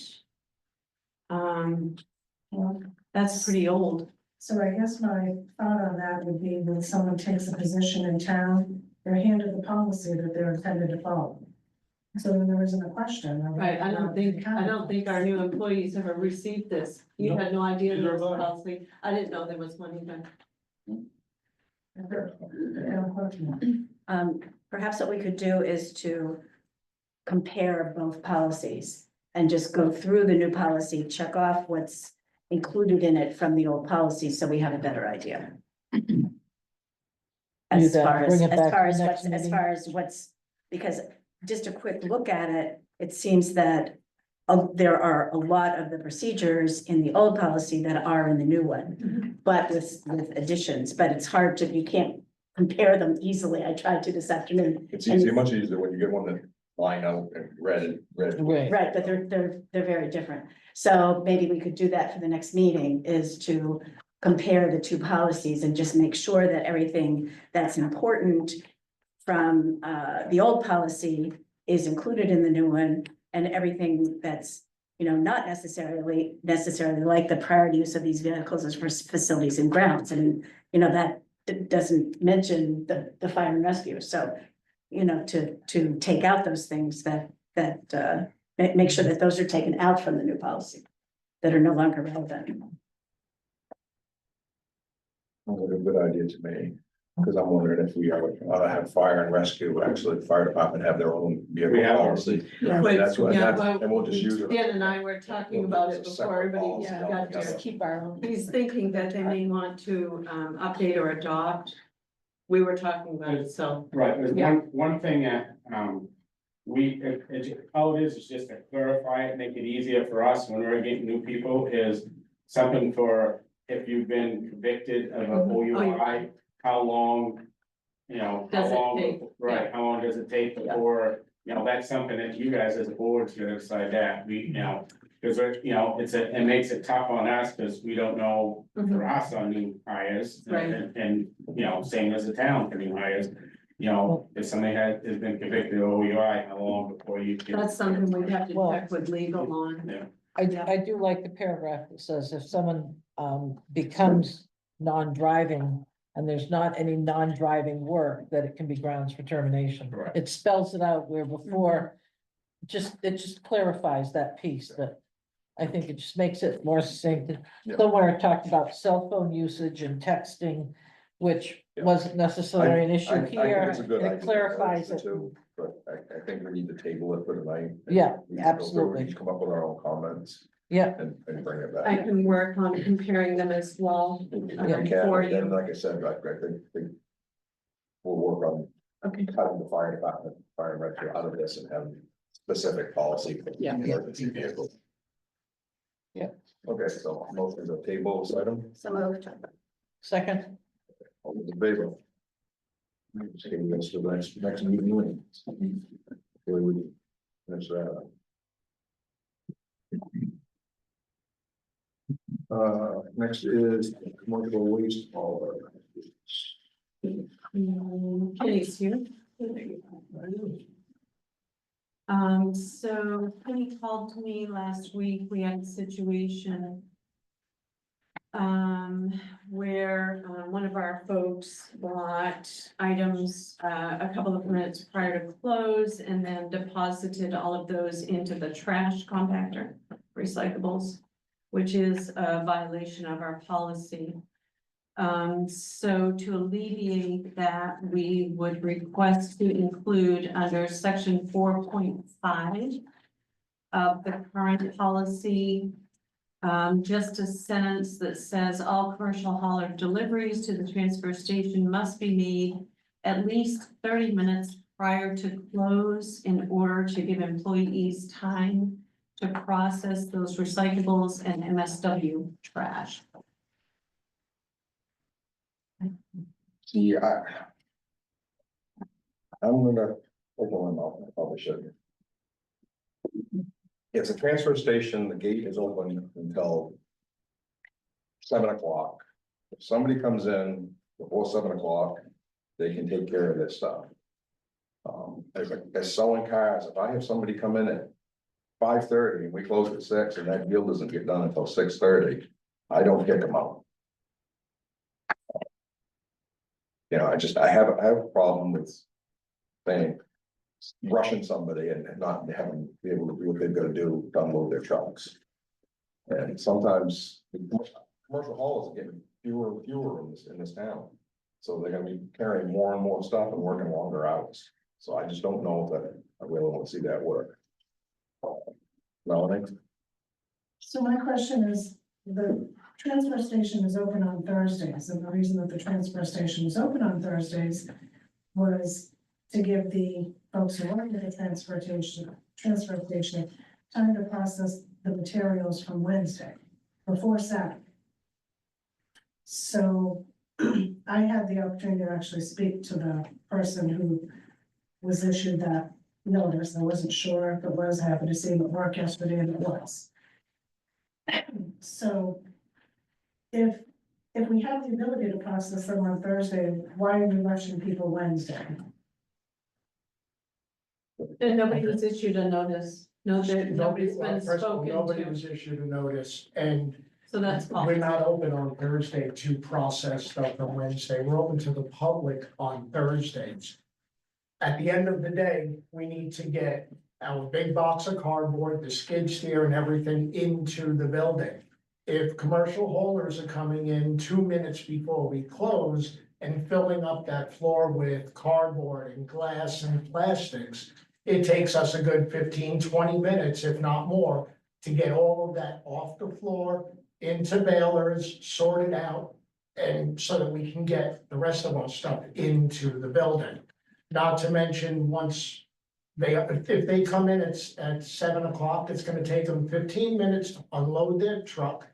That's pretty old. So I guess my thought on that would be when someone takes a position in town, they're handed the policy that they're intended to follow. So then there isn't a question. of Right, I don't think accountable. our new employees ever received this. You Nope. had no idea there was a Neither have I. policy. I didn't know there was one either. Yeah, unfortunately. Perhaps what we could do is to compare both policies and just go through the new policy, check off what's included in it from the old policy, so we have a better idea. As that, far as, bring it as back far to as the what's, next as meeting. far as what's, because just a quick look at it, it seems that there are a lot of the procedures in the old policy that are in the new one, but with additions, but it's hard to, you can't compare them easily. I tried to this afternoon. It's easier, much easier when you get one that line out and red. Right. Right, but they're very different. So maybe we could do that for the next meeting, is to compare the two policies and just make sure that everything that's important from the old policy is included in the new one, and everything that's, you know, not necessarily like the prior use of these vehicles as for facilities and grounds. And, you know, that doesn't mention the fire and rescue. So, you know, to take out those things that make sure that those are taken out from the new policy that are no longer relevant. Sounds like a good idea to me, because I'm wondering if we ought to have fire and rescue, actually, the fire department have their own vehicle We have ours. policy. Yeah. Wait, That's what, yeah, that's, well, and we'll just use it. Dan and I were talking about it It's a before separate everybody policy got altogether. here. Keep our own. He's thinking that they may want to update or adopt. We were talking about it, so. Right, there's Yeah. one thing that, all it is just to clarify it, make it easier for us when we're getting new people, is something for if you've been convicted of a OUI, how long, you know, how Does it long, take? right, how long does it take before, you know, that's something that you guys as a board's gonna decide that, we, you know, because you know, it makes it tough on us, because we don't know for us on new hires. Right. And, you know, same as the town for new hires, you know, if somebody has been convicted of OUI, how long before you can. That's something we'd have to Well- check with legal on. Yeah. I do like the paragraph that says if someone becomes non-driving and there's not any non-driving work, that it can be grounds for termination. Correct. It spells it out where before, it just clarifies that piece that I think it just makes it more succinct. Yeah. Somewhere it talked about cell phone usage and texting, which Yeah. wasn't necessarily an issue I think here. it's a good and idea It clarifies it. too, but I think we need to table it for tonight. Yeah, We can go through, absolutely. we can come up with our own comments Yeah, and bring it I back. can work on comparing them as well. If we Yeah. can, For and then, you. like I said, I think we'll work on Okay. cutting the fire department, fire and rescue out of this and have specific policy for Yeah. emergency vehicles. Yeah. Okay, so motion to table this item, So moved. second, all those in favor? Okay, we go to the next meeting. Where we, finish that. Next is commercial waste hauler. Kenny's here. So Kenny called to me last week, we had a situation. Where, one of our folks bought items, a couple of minutes prior to close and then deposited all of those into the trash compactor, recyclables, which is a violation of our policy. So to alleviate that, we would request to include under section 4.5 of the current policy, just a sentence that says all commercial hauler deliveries to the transfer station must be made at least 30 minutes prior to close in order to give employees time to process those recyclables and MSW trash. See, I'm gonna open my mouth, I probably shouldn't. It's a transfer station, the gate is open until 7 o'clock. If somebody comes in before 7 o'clock, they can take care of their stuff. As selling cars, if I have somebody come in at 5:30 and we close at 6 and that deal doesn't get done until 6:30, I don't kick them out. You know, I have a problem with saying, rushing somebody and not having be able to do what they've got to do to unload their trucks. And sometimes the commercial hauls are getting fewer and fewer in this town. So they're gonna be carrying more and more stuff and working longer hours. So I just don't know that I really want to see that work. Melanie? So my question is, the transfer station is open on Thursdays, and the reason that the transfer station is open on Thursdays was to give the folks who work at the transfer station time to process the materials from Wednesday before Saturday. So I had the opportunity to actually speak to the person who was issued that notice. I wasn't sure if it was, happy to see him at work yesterday, and it was. So if we have the ability to process them on Thursday, why are we rushing people Wednesday? And nobody was issued a notice, nobody's been First of all, spoken nobody to, was issued a notice, and so that's we're false. not open on Thursday to process stuff on Wednesday. We're open to the public on Thursdays. At the end of the day, we need to get our big box of cardboard, the skid steer and everything into the building. If commercial haulers are coming in 2 minutes before we close and filling up that floor with cardboard and glass and plastics, it takes us a good 15-20 minutes, if not more, to get all of that off the floor, into balers, sorted out, and so that we can get the rest of our stuff into the building. Not to mention, once if they come in at 7 o'clock, it's gonna take them 15 minutes to unload their truck.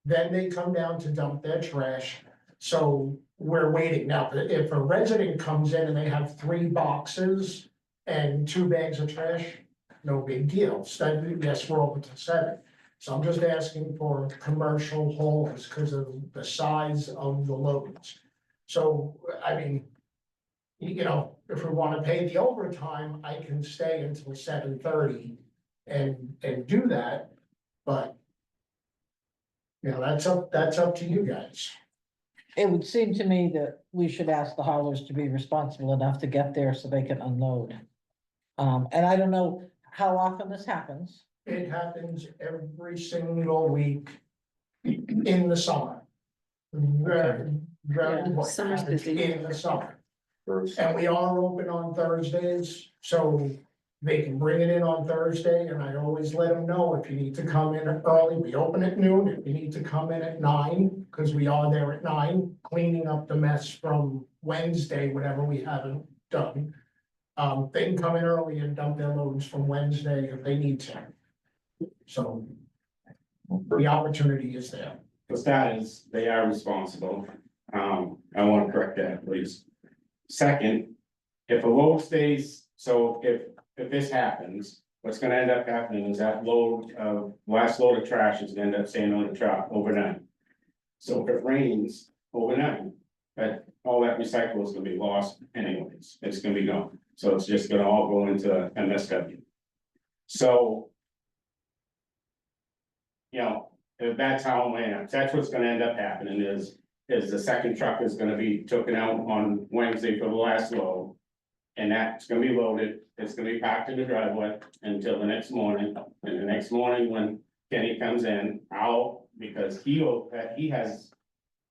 Then they come down to dump their trash, so we're waiting. Now, if a resident comes in and they have 3 boxes and 2 bags of trash, no big deal. So yes, we're open to 7. So I'm just asking for commercial haulers because of the size of the loads. So, I mean, you know, if we want to pay the overtime, I can stay until 7:30 and do that, but you know, that's up to you guys. It would seem to me that we should ask the haulers to be responsible enough to get there so they can unload. And I don't know how often this happens. It happens every single week in the summer. Very, very. Yeah, what summer's happens busy. In the summer. And we are open on Thursdays, so they can bring it in on Thursday, and I always let them know if you need to come in early, we open at noon, if you need to come in at 9, because we are there at 9, cleaning up the mess from Wednesday, whatever we haven't done. They can come in early and dump their loads from Wednesday if they need to. So the opportunity is there. The status, they are responsible. I want to correct that, please. Second, if a load stays, so if this happens, what's gonna end up happening is that last load of trash is gonna end up staying on the truck overnight. So if it rains overnight, all that recycle is gonna be lost anyways, it's gonna be gone, so it's just gonna all go into MSW. So. You know, if that's how it lands, that's what's gonna end up happening is the second truck is gonna be taken out on Wednesday for the last load. And that's gonna be loaded, it's gonna be packed in the driveway until the next morning, and the next morning when Kenny comes in, because he has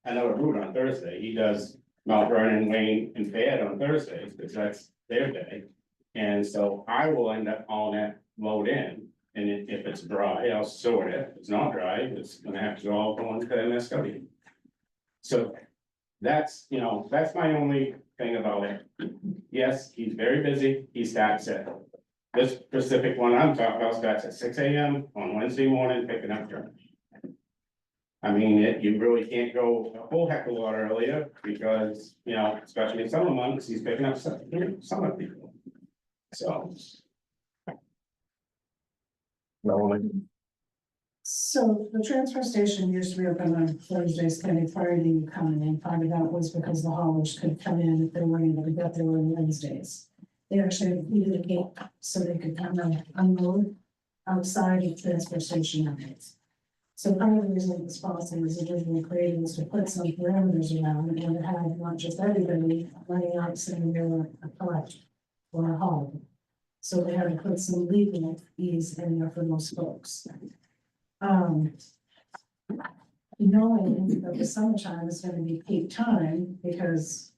another route on Thursday, he does Mount Vernon, Wayne, and Fayette on Thursdays, because that's their day. And so I will end up hauling that load in, and if it's dry, I'll sort it, if it's not dry, it's gonna have to all go into MSW. So that's, that's my only thing about it. Yes, he's very busy, he starts at, this specific one I'm talking about starts at 6 AM on Wednesday morning, picking up trash. I mean, you really can't go a whole heck of a lot earlier because, you know, especially in summer months, he's picking up summer people. So. Melanie? So the transfer station used to be open on Thursdays, kind of prior to you coming in, part of that was because the haulers could come in if they weren't able to get there on Wednesdays. They actually needed a gate so they could come and unload outside of transfer station nights. So part of the reason this policy was originally created was to put some parameters around and to have not just everybody running out saying they were a collect or a haul. So they had to put some legal ease in there for most folks. Knowing that the summertime is gonna be peak time, because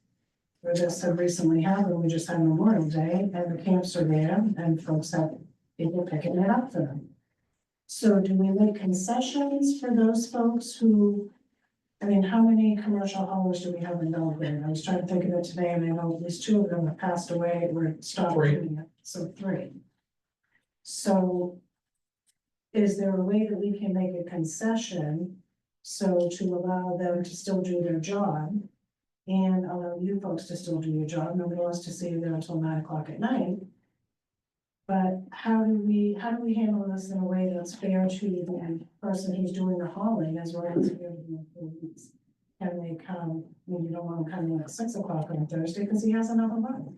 where this had recently happened, we just had Memorial Day, and the camps are there, and folks have people picking it up for them. So do we make concessions for those folks who, I mean, how many commercial haulers do we have in Belgrade? I was trying to think of it today, and I know at least 2 of them have passed away or stopped doing it, so 3. So is there a way that we can make a concession so to allow them to still do their job and allow you folks to still do your job? Nobody wants to see you there until 9 o'clock at night. But how do we handle this in a way that's fair to the person who's doing the hauling as well as fair to the employees? Can they come, when you don't want them coming at 6 o'clock on Thursday because he has another month?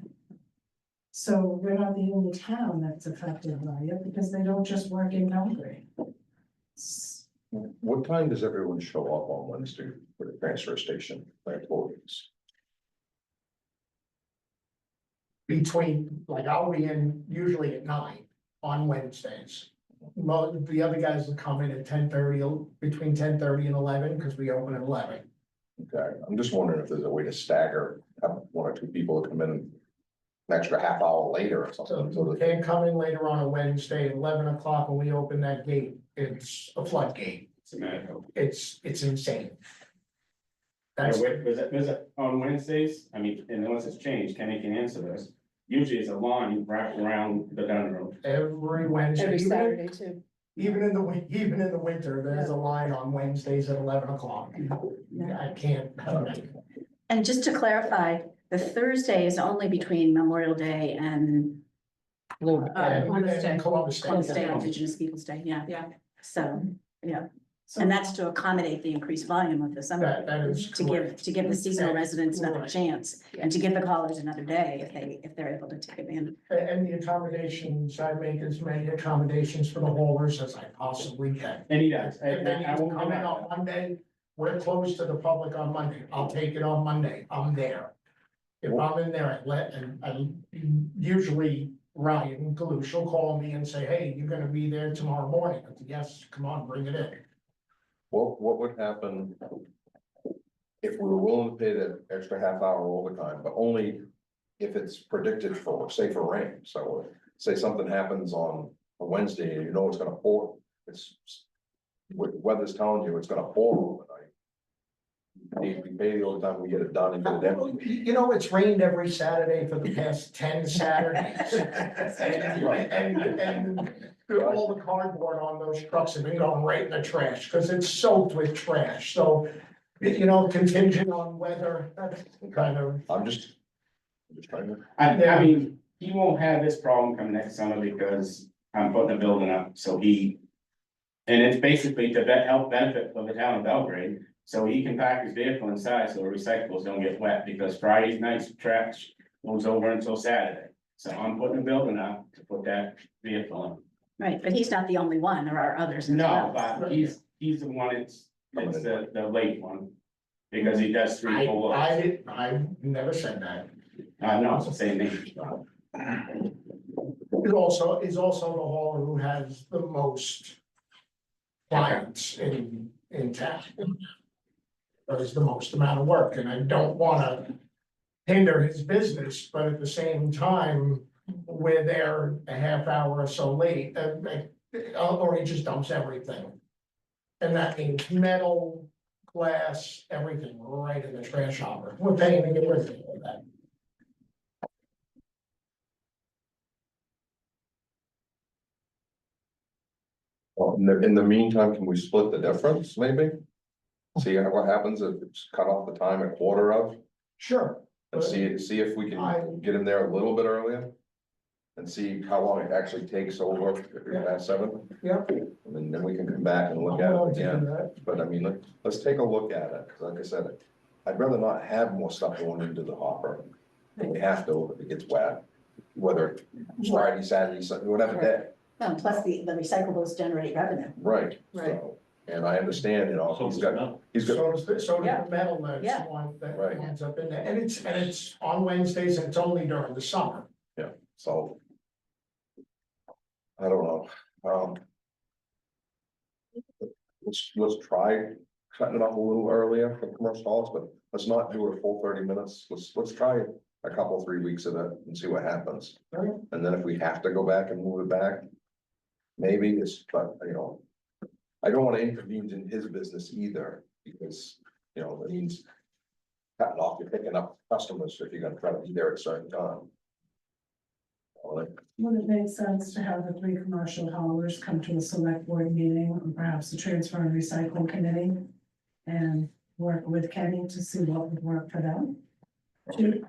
So we're not the only town that's affected by it because they don't just work in Belgrade. What time does everyone show up on Wednesday for the transfer station, like employees? Between, like, I'll be in usually at 9 on Wednesdays. The other guys will come in at 10:30, between 10:30 and 11, because we open at 11. Okay, I'm just wondering if there's a way to stagger, have 1 or 2 people come in an extra half hour later or So something. you can't come in later on a Wednesday at 11 o'clock when we open that gate. It's a floodgate. It's a medical. It's insane. That's, Was it on Wednesdays? I mean, and unless it's changed, Kenny can answer this. Usually it's a line wrapped around the Dunn Road. every Wednesday. Every even- Saturday too. Even in the winter, there's a line on Wednesdays at 11 o'clock. I can't. And just to clarify, the Thursday is only between Memorial Day and Little- And Columbus Day. Columbus Day. Columbus Day, Indigenous Peoples' Day, yeah. Yeah. So, yeah, So and that's to accommodate the increased volume of the summer. That is To correct. give the seasonal residents another Right. chance and to give the callers another day if they're able to take advantage. And the accommodations, I make as many accommodations for the haulers as I possibly can. And he does. If they need I to won't come in deny on that. Monday, we're closed to the public on Monday. I'll take it on Monday. I'm there. If I'm in there, I usually Ryan Galush will call me and say, hey, you're gonna be there tomorrow morning. I said, yes, come on, bring it in. What would happen if we were willing to pay that extra half hour overtime, but only if it's predicted for, say for rain? So say something happens on a Wednesday and you know it's gonna pour, it's weather's telling you it's gonna pour overnight. We pay the overtime, we get it done and get it empty. You know, it's rained every Saturday for the past 10 Saturdays. And all the cardboard on those trucks have been going right in the trash, because it's soaked with trash, so, you know, contingent on weather, that's kind of. I'm just trying to. I mean, he won't have this problem come next summer because I'm putting a building up, so he. And it's basically to help benefit for the town of Belgrade, so he can pack his vehicle inside so the recyclables don't get wet, because Friday night's trash goes over until Saturday. So I'm putting a building up to put that vehicle in. Right, but he's not the only one, there are others as No, well. but he's the one, it's the late one, because he does 3 full loads. I never said that. No, it's the same name. It also is also the hauler who has the most clients in town. Does the most amount of work, and I don't wanna hinder his business, but at the same time, we're there a half hour or so late, or he just dumps everything. And that means metal, glass, everything right in the trash hopper. We're paying to get rid of all that. Well, in the meantime, can we split the difference, maybe? See what happens if it's cut off the time a quarter of, Sure. and see if we can get him there a little bit earlier. And see how long it actually takes over if you're past 7. Yeah. And then we can come back and look at it again. But I mean, let's take a look at it, because like I said, I'd rather not have more stuff going into the hopper. Than we have to if it gets wet, whether it's Friday, Saturday, Sunday, whatever day. Plus the recyclables generate revenue. Right. Right. So, and I understand, you know, he's got, So does the Yeah. metal that's Yeah. one that Right. ends up in there, and it's on Wednesdays, and it's only during the summer. so. I don't know, let's try cutting it up a little earlier for commercial halls, but let's not do it a full 30 minutes. Let's try a couple, 3 weeks of it and see what happens. Alright. And then if we have to go back and move it back, maybe it's, but you know, I don't want to intervene in his business either, because, you know, that means cutting off, you're picking up customers if you're gonna try to be there at a certain time. Would it make sense to have the 3 commercial haulers come to a select board meeting, or perhaps the transfer and recycle committee? And work with Kenny to see what would work for them? You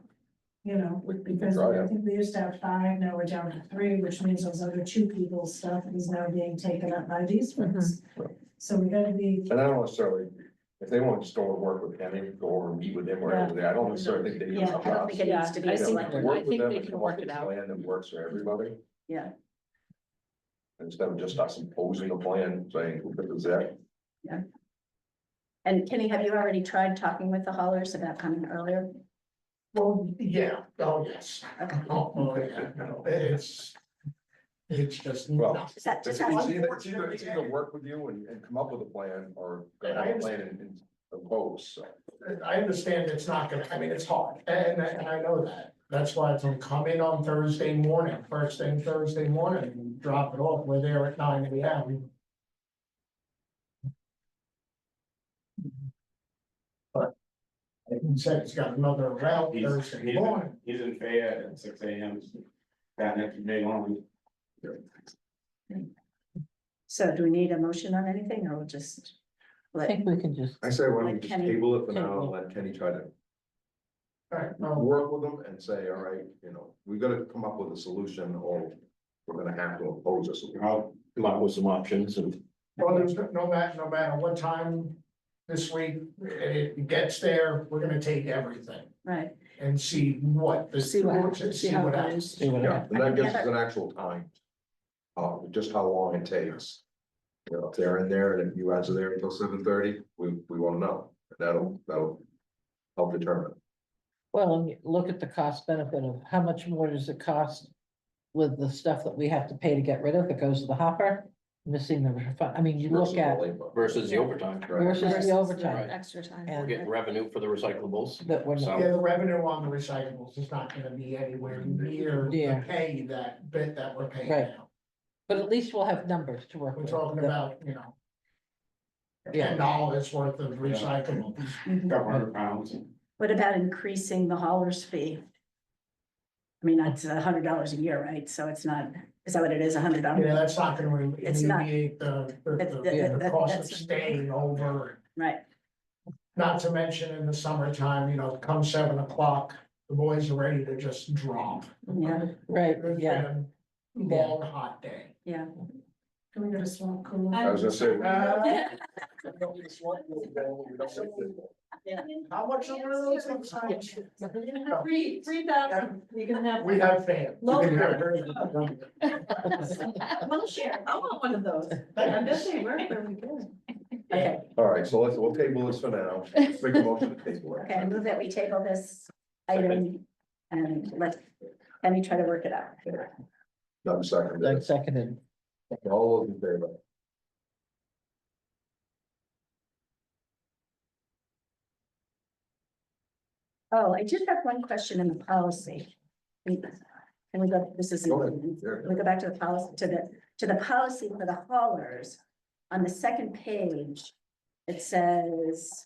know, We can because try I it. think we used to have 5, now we're down to 3, which means those other 2 people's stuff is now being taken up by these folks. So we gotta be, And I don't necessarily, if they want to just go and work with Kenny, go over and meet with him or anything, I don't necessarily think they need to Yeah, come I to don't us. think it needs to be I a think- select. I Work with think them they and can come work up with it a out. plan that works for everybody, Yeah, instead of just us imposing a plan, saying, this is it. and Kenny, have you already tried talking with the haulers about coming earlier? Well, yeah, oh, yes. Okay. Oh, yeah, no, it's just. Well, Is that It's just? either work with you and come up with a plan, or go have a plan and impose, so. I understand it's not gonna, I mean, it's hard, and I know that. That's why it's gonna come in on Thursday morning, first thing Thursday morning, and drop it off. We're there at 9 AM. But like you said, he's got another route Thursday morning. He's in Fayette at 6 AM. That next day long. So do we need a motion on anything, or we'll just? I think we can just, I say, why don't we Like just Kenny- table it for now and Table. let Kenny try to All right, work with them and say, all right, you know, we gotta come up with a solution, or we're gonna have to impose a solution. I'll come up with some options and well, there's no matter what time this week it gets there, we're gonna take everything Right, and see what the. See what- see see how what it happens. goes. see what Yeah, happens. and that gives us an actual time. Just how long it takes. You know, if they're in there and if you guys are there until 7:30, we wanna know. That'll help determine. Well, and you look at the cost benefit of how much more does it cost with the stuff that we have to pay to get rid of that goes to the hopper? Missing the refund, I mean, you look at versus the overtime. versus the overtime Extra time. We're and getting revenue for the recyclables. that we're not. Yeah, the revenue on the recyclables is not gonna be anywhere near the Yeah. pay that bit that we're paying Right. now. But at least we'll have numbers to work We're with. talking that- about, Yeah. $10 worth of recyclables. Couple £100. What about increasing the hauler's fee? I mean, that's $100 a year, right? So it's not, is that what it is, Yeah, $100? that's not gonna It's not. alleviate the cost of staying over. Right, Not to mention in the summertime, come 7 o'clock, the boys are ready to just drop. yeah, Right, It's yeah, been a long, hot day. yeah. can we get a swamp cooler? I was gonna say. How much are one of those things? $3,000, you can have. We have fans. Low- You can We'll share, I want one of those. I bet they work really good. Okay, All right, so we'll table this for now. Make a motion to table it. okay, I move that we table this item and let Penny try to work it out. Doug seconded. Doug seconded. All those in favor? Oh, I did have one question in the policy. Can we go, this is. Go ahead. Can we go back to the policy, to the policy for the haulers. On the second page, it says.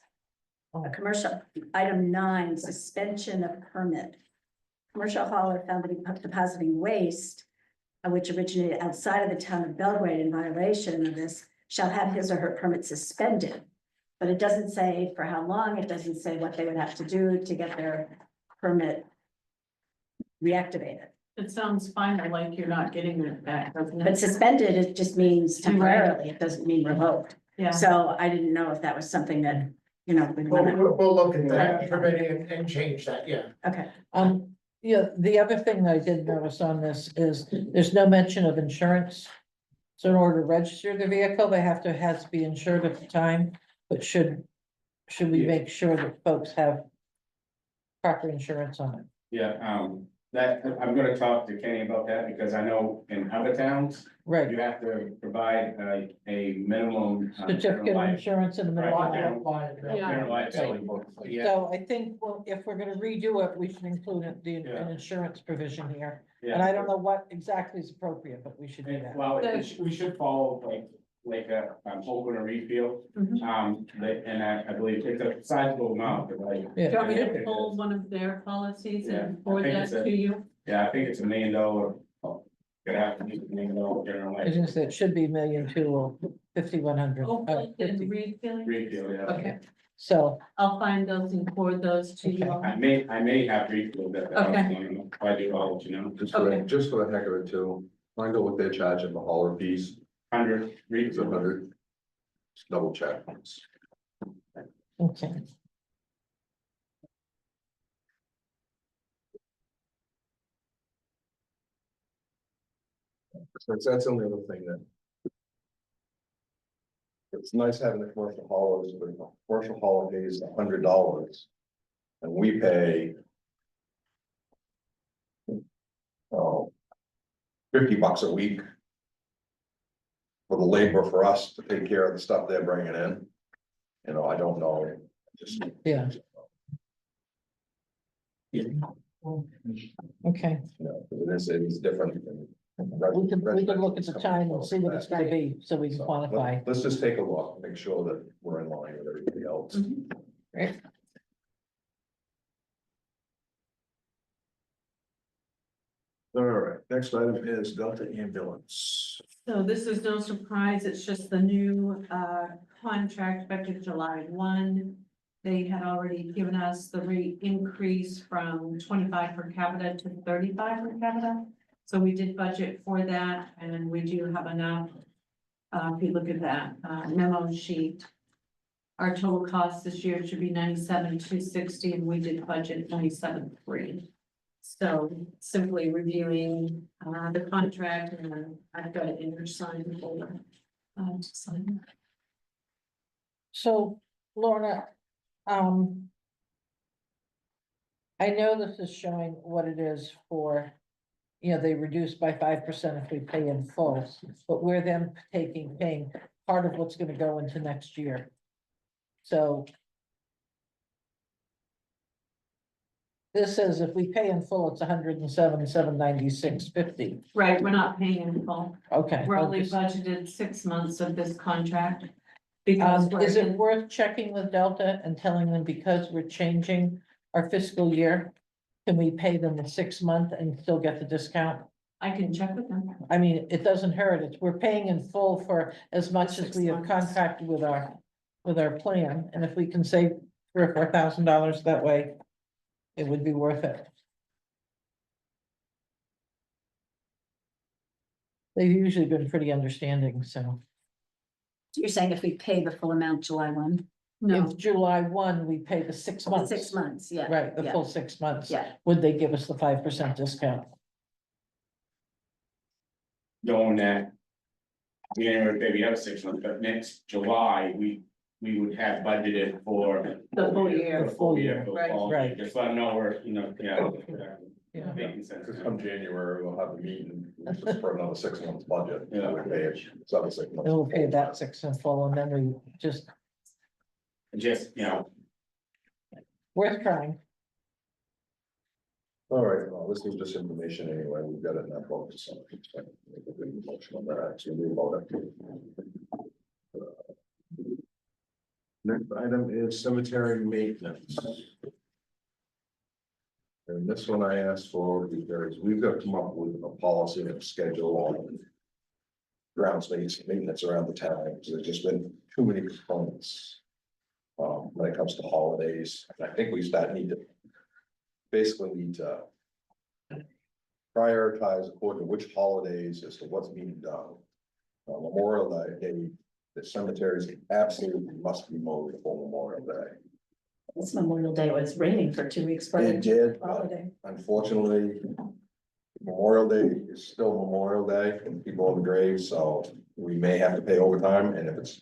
A commercial, item 9, suspension of permit. Commercial hauler found to be depositing waste. Which originated outside of the town of Belgrade in violation of this, shall have his or her permit suspended. But it doesn't say for how long, it doesn't say what they would have to do to get their permit reactivated. It sounds fine, but like you're not getting it back, doesn't But it? suspended, it just means temporarily, it doesn't mean revoked. Yeah, So I didn't know if that was something that, you know, we We'll, wanna, we'll look at that permitting and change that, yeah. okay. Yeah, the other thing I did notice on this is there's no mention of insurance. So in order to register the vehicle, they has to be insured at the time, but should we make sure that folks have proper insurance on it? Yeah, that, I'm gonna talk to Kenny about that, because I know in other towns, Right, you have to provide a minimum. certificate of insurance in the middle of Right. that. General liability book. Yeah, So I think, well, if we're gonna redo it, we should include Yeah. an insurance provision here. yeah. And I don't know what exactly is appropriate, but we should do that. Well, we should follow like a, open a refill, Mhm. and I believe it's a sizable amount, but like. Yeah. do you want me to pull one of their policies Yeah, and I forward think that it's a- to you? Yeah, I think it's $1 million, could have to be $1 million general I was gonna say it should be 1,200,000 or 5,100. Oh, and refilling? refill, yeah. Okay, So, I'll find those and forward those to you. I may have refilled that. Okay. If I do, I'll let you know. Okay. Just for the heck of it too, find out what they're charging the hauler fees, 100 it's refill. 100. Just double check. okay. That's the only other thing that. It's nice having the commercial haulers, but the commercial hauler pays $100. And we pay. Oh. $50 a week. For the labor for us to take care of the stuff they're bringing in. You know, I don't know, just. Yeah. Okay, You know, it is different. we can look at the time and see what it's gonna be, so we can So, quantify. Let's just take a look, make sure that we're in line with everybody else. Right. All right, next item is Delta ambulance. So this is no surprise, it's just the new contract effective July 1. They had already given us the rate increase from 25 per capita to 35 per capita. So we did budget for that, and we do have enough. If you look at that memo sheet. Our total cost this year should be 97,260, and we did budget 97,300. So simply reviewing the contract, and then I've got it in your sign folder. To sign. So, Lorna, I know this is showing what it is for, you know, they reduce by 5% if we pay in full, but we're then paying part of what's gonna go into next year. So. This says if we pay in full, it's 107,796.50. Right, we're not paying in full. Okay. We're only focus. budgeted 6 months of this contract. Because we're Is it in- worth checking with Delta and telling them because we're changing our fiscal year? Can we pay them the 6 month and still get the discount? I can check with them. I mean, it doesn't hurt. We're paying in full for as much as 6 we have months. contracted with our plan, and if we can save $3,000 or $4,000 that way, it would be worth it. They've usually been pretty understanding, so You're saying if we pay the full amount July 1? No, if July 1, we pay the 6 months. 6 months, yeah. Right, the yeah, full 6 months. Yeah, Would they give us the 5% discount? Knowing that. January, maybe have 6 months, but next July, we would have budgeted for. The full year. The full year. for Right. all, Right. Just let them know we're, yeah. Yeah. Making sense. Because come January, we'll have a meeting just for another 6 months budget. Yeah. We pay it, it's other 6 months. And we'll pay that 6 in full, and then we just, Just, worth trying. All right, well, this is just information anyway, we've got it in our book, so. Make a big motion on that, so we vote it. Next item is cemetery maintenance. And this one I asked for because we've got to come up with a policy and a schedule on grounds maintenance around the town, because there's just been too many components. When it comes to holidays, I think we basically need to prioritize according to which holidays as to what's being done. Memorial Day, the cemeteries absolutely must be mowed before Memorial Day. It's Memorial Day, was raining for 2 weeks. for It did, but holiday. unfortunately, Memorial Day is still Memorial Day and people on the grave, so we may have to pay overtime, and if it's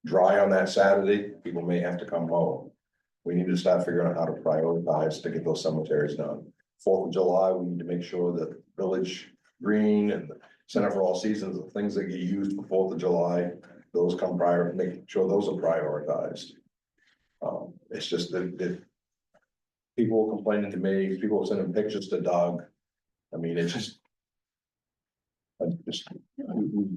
dry on that Saturday, people may have to come home. We need to start figuring out how to prioritize to get those cemeteries done. 4th of July, we need to make sure that Village Green and the Center for All Seasons, the things that get used for 4th of July, those come prior, making sure those are prioritized. It's just that people complaining to me, people sending pictures to Doug. I mean, it's just. We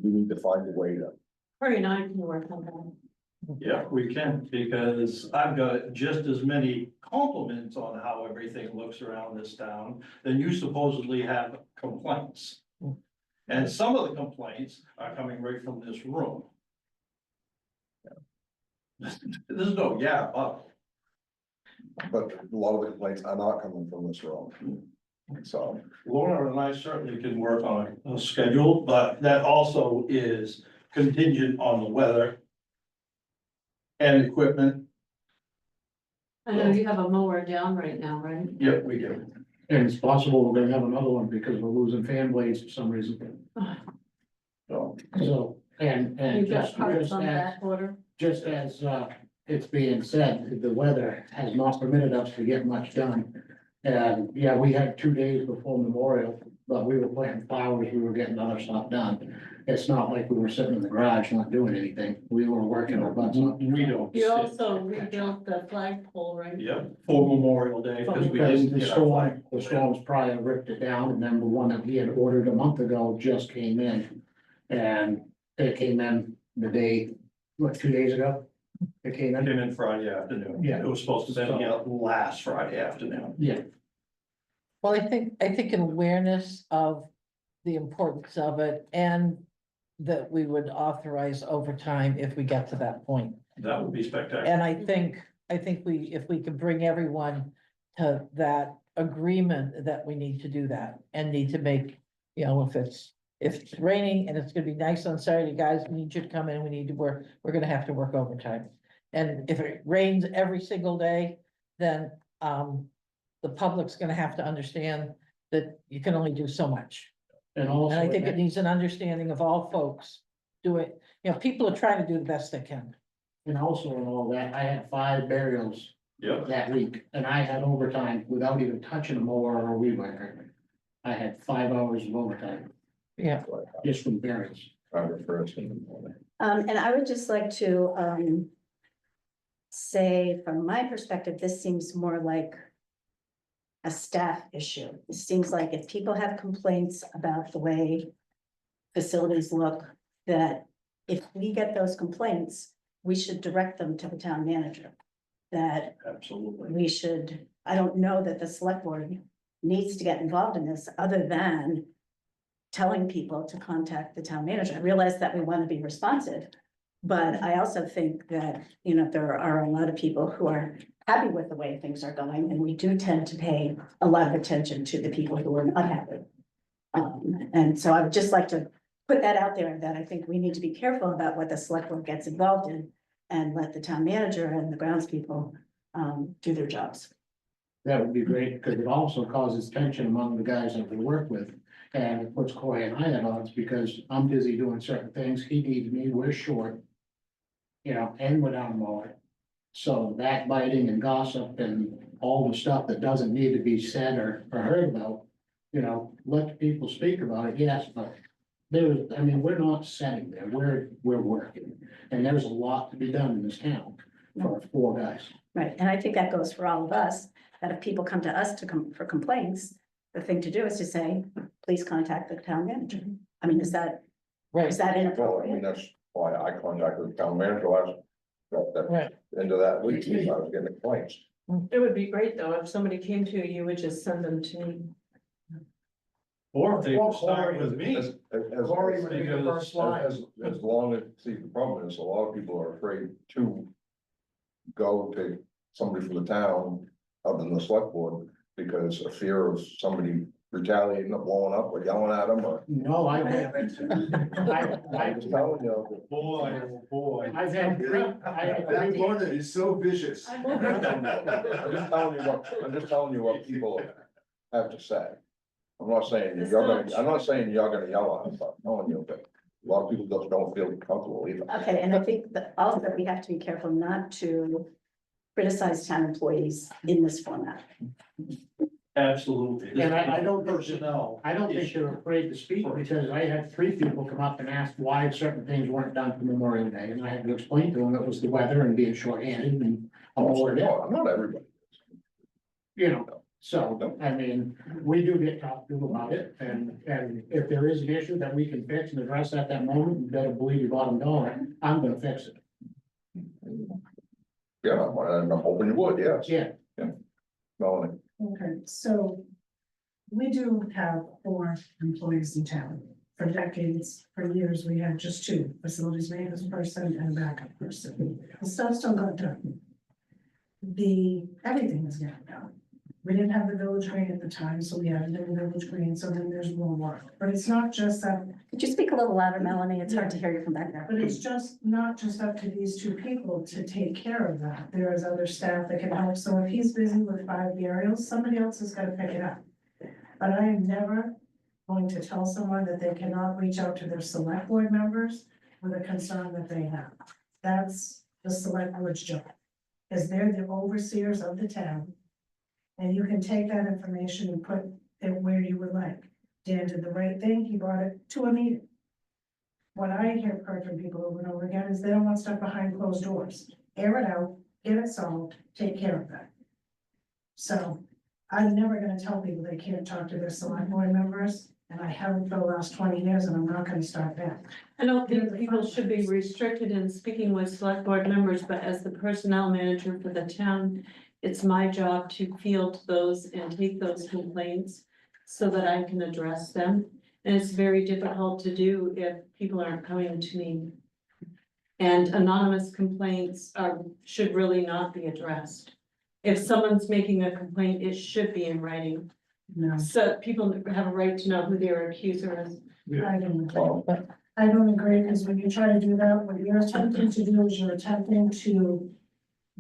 need to find a way to. Corey and I can work on that. Yeah, we can, because I've got just as many compliments on how everything looks around this town than you supposedly have complaints. And some of the complaints are coming right from this room. There's no, But a lot of the complaints are not coming from this room. So, Laura and I certainly can work on a schedule, but that also is contingent on the weather and equipment. I know you have a mower down right now, right? Yep, we do. And it's possible we're gonna have another one because we're losing fan blades for some reason. So, and You've got just parts on as, back order. just as, it's being said, the weather has not permitted us to get much done. And yeah, we had 2 days before Memorial, but we were planting flowers, we were getting other stuff done. It's not like we were sitting in the garage not doing anything. We were working our butts off. We don't. You sit. also rebuilt the flagpole, right? Yep, for Memorial Day, because we Because didn't the get our storm, flag. the storms prior ripped it down, and then the one that he had ordered a month ago just came in. And it came in the day, what, 2 days ago? It came I in, came in Friday afternoon. Yeah. It was supposed to be out last Friday afternoon. yeah, Well, I think an awareness of the importance of it and that we would authorize overtime if we get to that point. That would be spectacular. And I think if we can bring everyone to that agreement that we need to do that and need to make, if it's raining and it's gonna be nice on Saturday, guys, we need you to come in, we need to work, we're gonna have to work overtime. And if it rains every single day, then, the public's gonna have to understand that you can only do so much. and also. And I think it needs an understanding of all folks do it, people are trying to do the best they can. And also in all that, I had 5 burials Yep, that week, and I had overtime without even touching a mower or a weed whacker. I had 5 hours of overtime Yeah, just from burials. And I would just like to, say, from my perspective, this seems more like a staff issue. It seems like if people have complaints about the way facilities look, that if we get those complaints, we should direct them to the town manager. That absolutely. we should, I don't know that the select board needs to get involved in this, other than telling people to contact the town manager. I realize that we want to be responsive, but I also think that, there are a lot of people who are happy with the way things are going, and we do tend to pay a lot of attention to the people who are not happy. And so I would just like to put that out there, that I think we need to be careful about what the select board gets involved in, and let the town manager and the groundspeople do their jobs. That would be great, because it also causes tension among the guys that we work with. And it puts Corey and I at odds, because I'm busy doing certain things, he needs me, we're short. And we're down mower. So backbiting and gossip and all the stuff that doesn't need to be said or heard about. Let the people speak about it, yes, but we're not sitting there, we're working. And there's a lot to be done in this town for 4 guys. Right, and I think that goes for all of us, that if people come to us for complaints, the thing to do is to say, please contact the town manager. I mean, is that right, Well, I mean, inappropriate? that's why I contacted the town manager last, right. end of that week, I was getting complaints. It would be great though, if somebody came to you, would just send them to me. Or if they would start with me. As Corey would be the first line. as long as, see, the problem is, a lot of people are afraid to go to somebody from the town other than the select board because of fear of somebody retaliating or blowing up or yelling at them or. No, I've had, I'm just telling you. Boy, oh boy. I've had three, That Lorna is so vicious. I'm just telling you what people have to say. I'm not saying It's you're not gonna, I'm not saying you're gonna yell at them, but I'm telling you that a lot of people just don't feel comfortable either. Okay, and I think that also we have to be careful not to criticize town employees in this format. Absolutely. And I don't think, Personnel. I don't think they're afraid to speak, because I had three people come up and ask why certain things weren't done for Memorial Day, and I had to explain to them it was the weather and being shorthanded and all of that, Not everybody. you know. So, I mean, we do get talked to about it, and if there is an issue that we can fix and address at that moment, you better believe you bottom dollar, I'm gonna fix it. Yeah, I'm hoping you would, yes. Yeah. Melanie. Okay, so we do have 4 employees in town. For decades, for years, we had just 2, facilities maintenance person and a backup person. The stuff still got done. Everything is getting done. We didn't have the village green at the time, so we added in the village green, so then there's more work. But it's not just that, Could you speak a little louder, Melanie? It's hard to hear you from back there. but it's just not just up to these 2 people to take care of that. There is other staff that can help. So if he's busy with 5 burials, somebody else has got to pick it up. But I am never going to tell someone that they cannot reach out to their select board members with a concern that they have. That's the select board's job, because they're the overseers of the town. And you can take that information and put it where you would like. Dan did the right thing, he brought it to a meeting. What I hear heard from people over and over again is they don't want stuff behind closed doors. Air it out, get it solved, take care of that. So I'm never gonna tell people they can't talk to their select board members, and I haven't for the last 20 years, and I'm not gonna start that. I don't think people should be restricted in speaking with select board members, but as the personnel manager for the town, it's my job to field those and take those complaints so that I can address them. And it's very difficult to do if people aren't coming to me. And anonymous complaints should really not be addressed. If someone's making a complaint, it should be in writing. No, So people have a right to know who their accuser is. I don't agree. I don't agree, because when you try to do that, what you're attempting to do is you're attempting to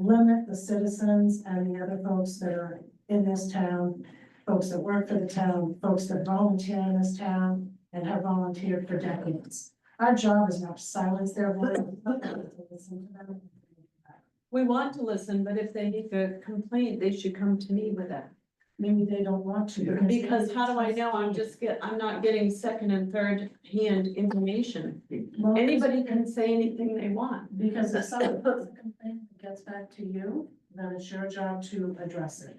limit the citizens and the other folks that are in this town, folks that work for the town, folks that volunteer in this town and have volunteered for decades. Our job is not to silence their voice. but to listen to them. We want to listen, but if they make a complaint, they should come to me with it. Maybe they don't want to. Because how do I know? I'm not getting second and third hand information. Anybody can say anything they want. Because if someone puts a complaint that gets back to you, then it's your job to address it.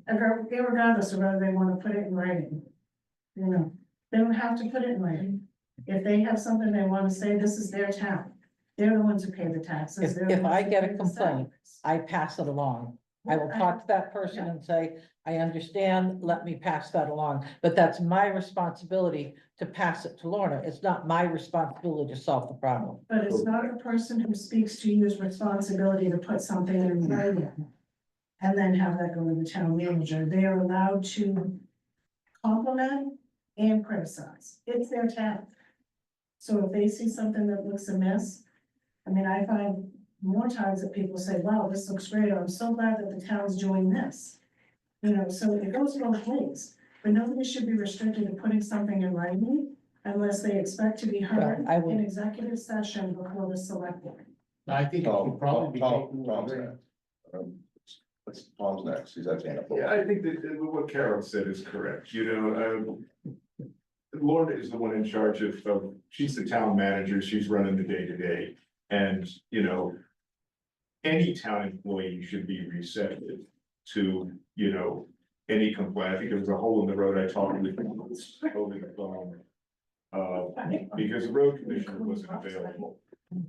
And regardless of whether they want to put it in writing. You know, they don't have to put it in writing. If they have something they want to say, this is their town. They're the ones who pay the taxes. They're the If ones I who get pay a the complaint, salaries. I pass it along. I will talk to that person and say, I understand, let me pass that along, but that's my responsibility to pass it to Lorna. It's not my responsibility to solve the problem. But it's not the person who speaks to you's responsibility to put something in writing. And then have that go to the town manager. They are allowed to compliment and criticize. It's their town. So if they see something that looks amiss, I mean, I find more times that people say, wow, this looks great. I'm so glad that the town's doing this. You know, so it goes both ways, but nobody should be restricted to putting something in writing unless they expect to be heard Well, I would- in executive session before the select board. I think it should probably be. taken Tom's away. next. Tom's next, he's at the end. Yeah, I think that what Carol said is correct, you know, Lorna is the one in charge of, she's the town manager, she's running the day to day. And, you know, any town employee should be receptive to, you know, any complaint. I think there was a hole in the road I talked with over the phone. Because the road commissioner wasn't available.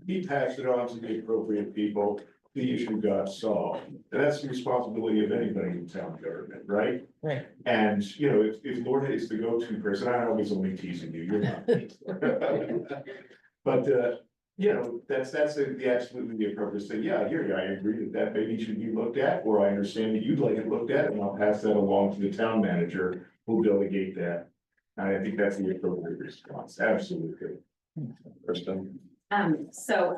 He passed it on to the appropriate people, the issue got solved. And that's the responsibility of anybody in town government, right? Right. And, you know, if Lorna is the go-to person, I was only teasing you, you're not. But, you know, that's absolutely the appropriate thing. Yeah, I hear you. I agree that maybe should be looked at, or I understand that you'd like it looked at, and I'll pass that along to the town manager who'll delegate that. And I think that's the appropriate response. Absolutely. Kristen, So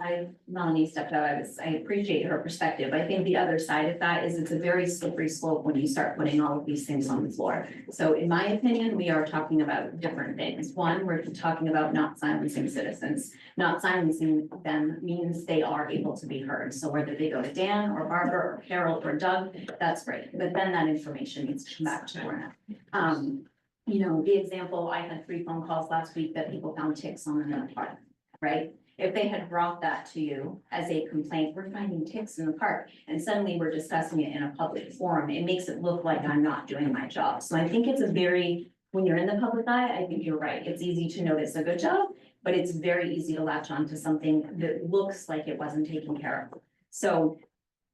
Melanie stepped out, I appreciate her perspective. I think the other side of that is it's a very slippery slope when you start putting all of these things on the floor. So in my opinion, we are talking about different things. One, we're talking about not silencing citizens. Not silencing them means they are able to be heard. So whether they go to Dan or Barbara or Carol or Doug, that's great. But then that information needs to come back to Lorna. You know, the example, I had 3 phone calls last week that people found ticks on their park, right? If they had brought that to you as a complaint, we're finding ticks in the park, and suddenly we're discussing it in a public forum, it makes it look like I'm not doing my job. So I think it's when you're in the public eye, I think you're right. It's easy to notice a good job, but it's very easy to latch on to something that looks like it wasn't taken care of. So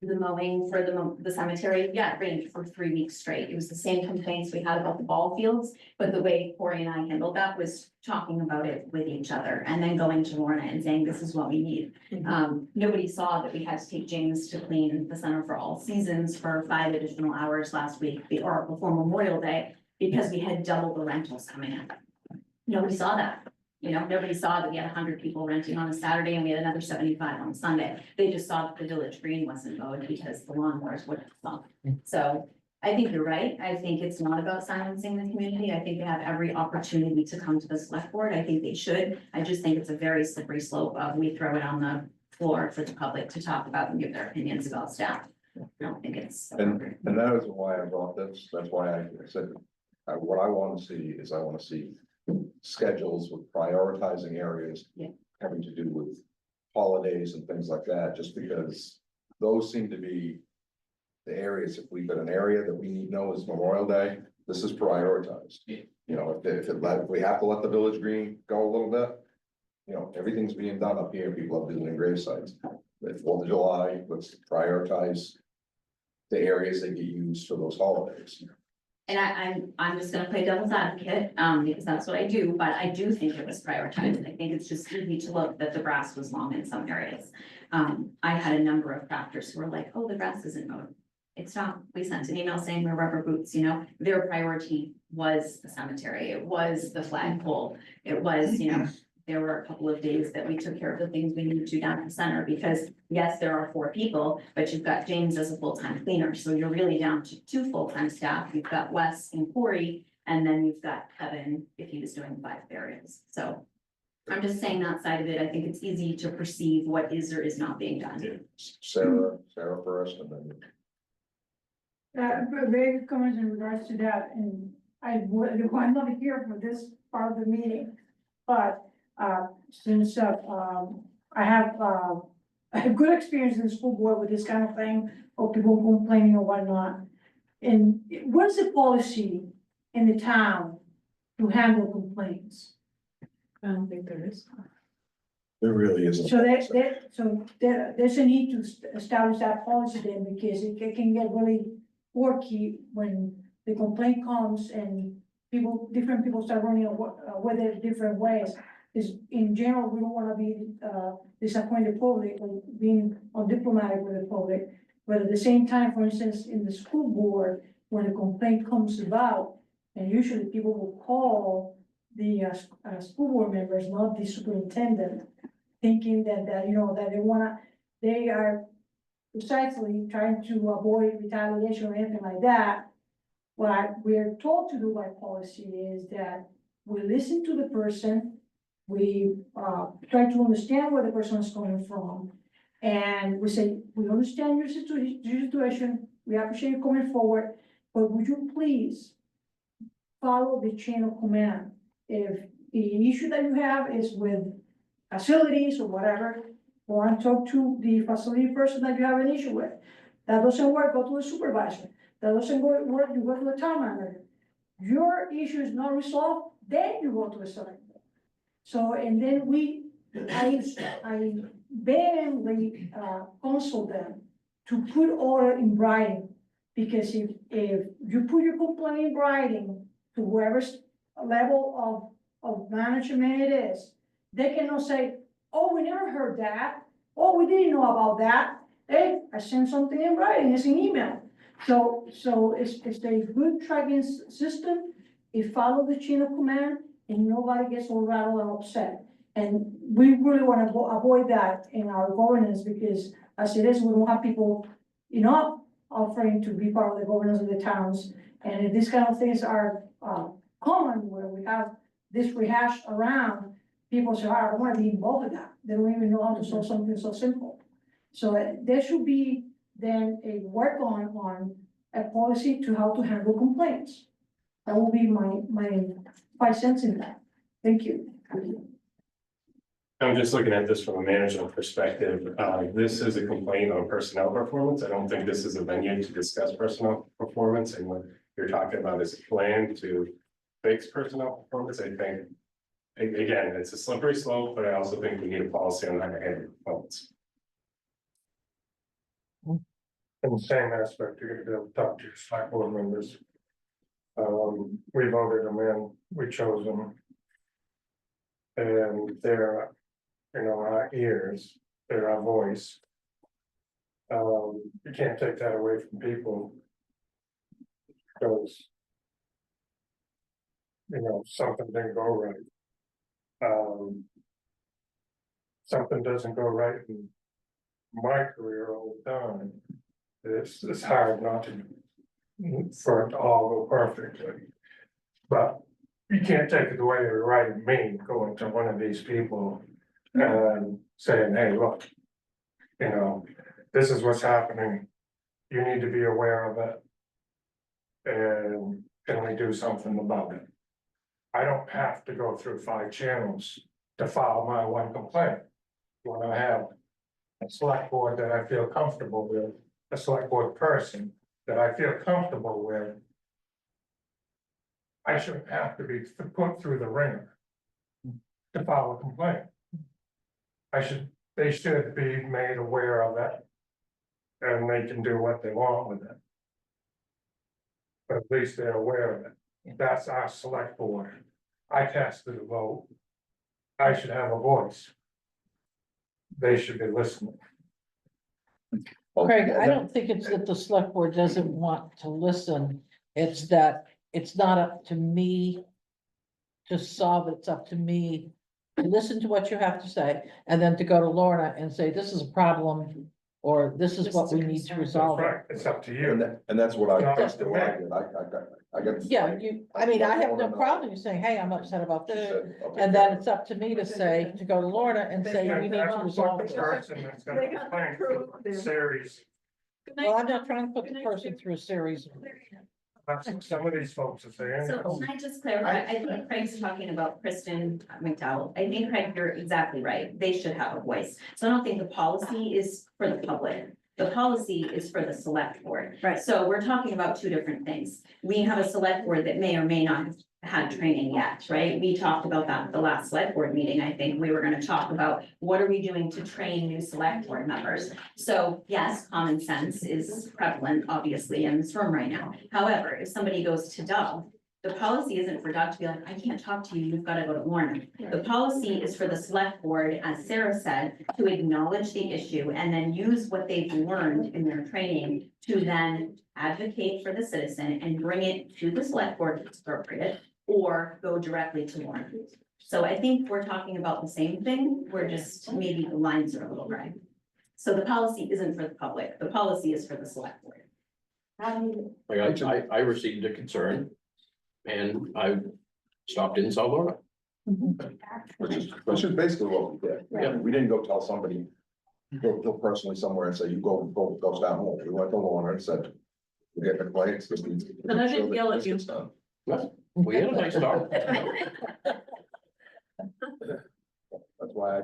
the mowing for the cemetery, yeah, it rained for 3 weeks straight. It was the same complaints we had about the ball fields, but the way Corey and I handled that was talking about it with each other and then going to Lorna and saying, this is what we need. Nobody saw that we had to take James to clean the Center for All Seasons for 5 additional hours last week, or before Memorial Day, because we had double the rentals coming in. Nobody saw that. You know, nobody saw that we had 100 people renting on a Saturday and we had another 75 on Sunday. They just saw that the village green wasn't mowed because the lawnmowers wouldn't stop. So I think you're right. I think it's not about silencing the community. I think they have every opportunity to come to the select board. I think they should. I just think it's a very slippery slope of we throw it on the floor for the public to talk about and give their opinions about staff. I don't think it's. and that is why I brought this. That's why I said, what I want to see is I want to see schedules with prioritizing areas. Yeah. Having to do with holidays and things like that, just because those seem to be the areas. If we've got an area that we need to know is Memorial Day, this is prioritized. Yeah. You know, if we have to let the village green go a little bit, you know, everything's being done up here. People are visiting grave sites. The 4th of July, let's prioritize the areas that get used for those holidays. And I'm just gonna play devil's advocate, because that's what I do, but I do think it was prioritized. I think it's just easy to look that the grass was long in some areas. I had a number of crafters who were like, oh, the grass isn't mowed. It's not. We sent an email saying we're rubber boots, you know, their priority was the cemetery. It was the flagpole. It was, you know, there were a couple of days that we took care of the things we needed to down at the center because yes, there are 4 people, but you've got James as a full-time cleaner. So you're really down to 2 full-time staff. You've got Wes and Corey, and then you've got Kevin if he was doing 5 burials. So I'm just saying that side of it. I think it's easy to perceive what is or is not being done. Sarah first, and then. Very good comments in regards to that, and I'm not here for this part of the meeting, but since I have a good experience in the school board with this kind of thing, or people complaining or whatnot. And what's the policy in the town to handle complaints? I don't think there is. There really isn't. So there's a need to establish that policy then, because it can get really quirky when the complaint comes and different people start running with it different ways. Is in general, we don't wanna be disappoint the public or being undiplomatic with the public. But at the same time, for instance, in the school board, when a complaint comes about, and usually people will call the school board members, not the superintendent, thinking that you know, that they are precisely trying to avoid retaliation or anything like that. What we're told to do by policy is that we listen to the person, we try to understand where the person is coming from, and we say, we understand your situation, we appreciate you coming forward, but would you please follow the chain of command? If the issue that you have is with facilities or whatever, go and talk to the facility person that you have an issue with. That doesn't work, go to the supervisor. That doesn't work, you go to the town manager. Your issue is not resolved, then you go to the select board. So, and then I vehemently counsel them to put order in writing. Because if you put your complaint in writing to whoever's level of management it is, they cannot say, oh, we never heard that, oh, we didn't know about that. Hey, I sent something in writing, it's an email. So it's a good tracking system, it follow the chain of command, and nobody gets all rattled and upset. And we really wanna avoid that in our governance, because as it is, we don't have people, offering to be part of the governance of the towns. And if these kind of things are, common, where we have this rehashed around, people say, I don't wanna be involved with that, they don't even know how to solve something so simple. So there should be then a work on a policy to how to handle complaints. That will be my 5 cents in that. Thank you. I'm just looking at this from a management perspective. This is a complaint on personnel performance. I don't think this is a venue to discuss personnel performance, and what you're talking about is a plan to fix personnel performance. I think, again, it's a slippery slope, but I also think we need a policy on how to handle performance. In the same aspect, you're gonna be able to talk to your select board members. We voted them in, we chose them. And they're, our ears, they're our voice. You can't take that away from people. Because. Something didn't go right. Something doesn't go right in my career all the time. It's hard not to, for it to all go perfectly. But you can't take it away or right in me going to one of these people and saying, hey, look, this is what's happening. You need to be aware of it. And can we do something about it? I don't have to go through 5 channels to file my one complaint. When I have a select board that I feel comfortable with, a select board person that I feel comfortable with, I shouldn't have to be put through the ringer to file a complaint. They should be made aware of it, and they can do what they want with it. But at least they're aware of it. That's our select board. I casted a vote. I should have a voice. They should be listening. Craig, I don't think it's that the select board doesn't want to listen, it's that it's not up to me to solve it, it's up to me to listen to what you have to say, and then to go to Lorna and say, this is a problem, or this is what we need to resolve. Right, it's up to you. And that's what I, That's that's the what I way. did, I got. Yeah, I have no problem saying, hey, I'm upset about this, and then it's up to me to say, to go to Lorna and say, we need to resolve The this. person that's gonna complain through a series, Well, I'm not trying to put the person through a series. that's what some of these folks are saying. So can I just clarify? I think Craig's talking about Kristen McDowell. I think, Craig, you're exactly right. They should have a voice. So I don't think the policy is for the public. The policy is for the select board. Right. So we're talking about 2 different things. We have a select board that may or may not have had training yet, right? We talked about that at the last select board meeting. I think we were gonna talk about what are we doing to train new select board members? So yes, common sense is prevalent, obviously, in this room right now. However, if somebody goes to Doug, the policy isn't for Doug to be like, I can't talk to you, you've got to go to Lorna. The policy is for the select board, as Sarah said, to acknowledge the issue and then use what they've learned in their training to then advocate for the citizen and bring it to the select board if it's appropriate, or go directly to Lorna. So I think we're talking about the same thing, we're just, maybe the lines are a little gray. So the policy isn't for the public, the policy is for the select board. I received a concern. And I stopped in and saw Laura. Which is basically what we did. Yeah. We didn't go tell somebody, go personally somewhere and say, you go down home. We went to Lorna and said, we get complaints. This needs to be And I didn't sure that yell at this you. gets done. We had a nice talk. That's why I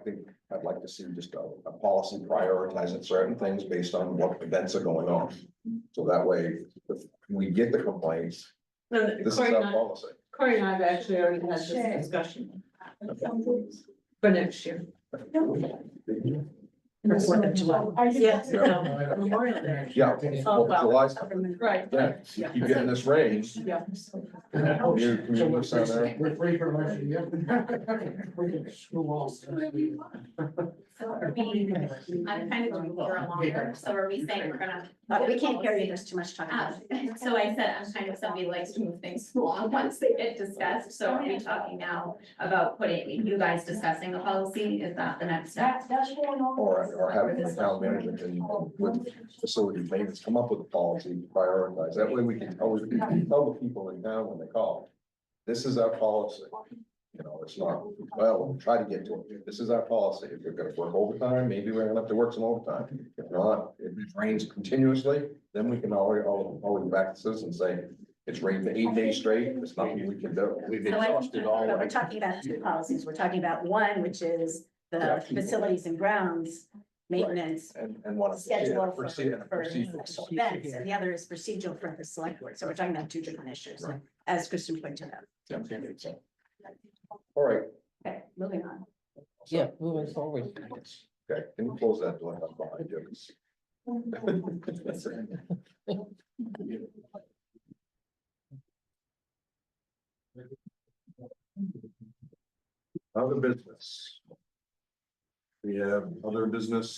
think I'd like to see just a policy prioritizing certain things based on what events are going on. So that way, if we get the complaints, this is our policy. Corey and I have actually already had this discussion for next year. For 4th of July. Yes, no, Memorial Day. Yeah. Oh, wow. July's, Right. yeah, you keep getting this rain. Yeah. Can you move down there? We're free for the rest of the year. We can screw off. So are we, I'm kind of doing for a longer, so are we saying we're gonna? We can't hear you, there's too much talking. So I said, I'm kind of somebody who likes to move things along once they get discussed, so are we talking now about putting, you guys discussing the policy, is that the next step? Or having the town management and with facility maintenance come up with a policy, prioritize. That way we can tell the people in town when they call. This is our policy. You know, it's not, well, we'll try to get to it. This is our policy. If we're gonna work overtime, maybe we're gonna have to work some overtime. If not, if it rains continuously, then we can always back to citizens and say, it's rained 8 days straight, there's nothing we can do. We've So I- exhausted all. But we're talking about two policies. We're talking about one, which is the facilities and grounds maintenance And one. schedule for Procedural. special events, and the other is procedural for the select board. So we're talking about two different issues, Right. as Kristen pointed out. All right, Okay, moving on. Yeah, moving forward. okay, can you close that door? I'm behind you. Other business. We have other business.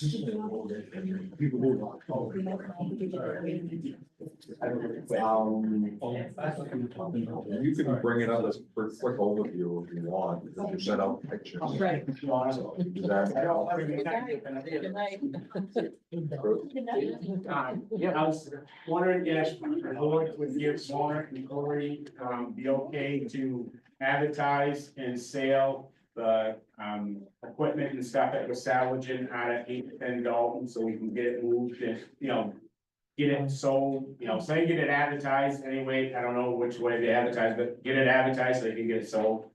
People move on. You can bring it up as a quick overview if you want, if you send out pictures. Right. So, do that. Yeah, I was wondering if the board would give Warren and Corey, be okay to advertise and sell the, equipment and stuff that we're salvaging out of 810 Dalton, so we can get it moved and, you know, get it sold, you know, say get it advertised anyway, I don't know which way they advertise, but get it advertised so they can get it sold.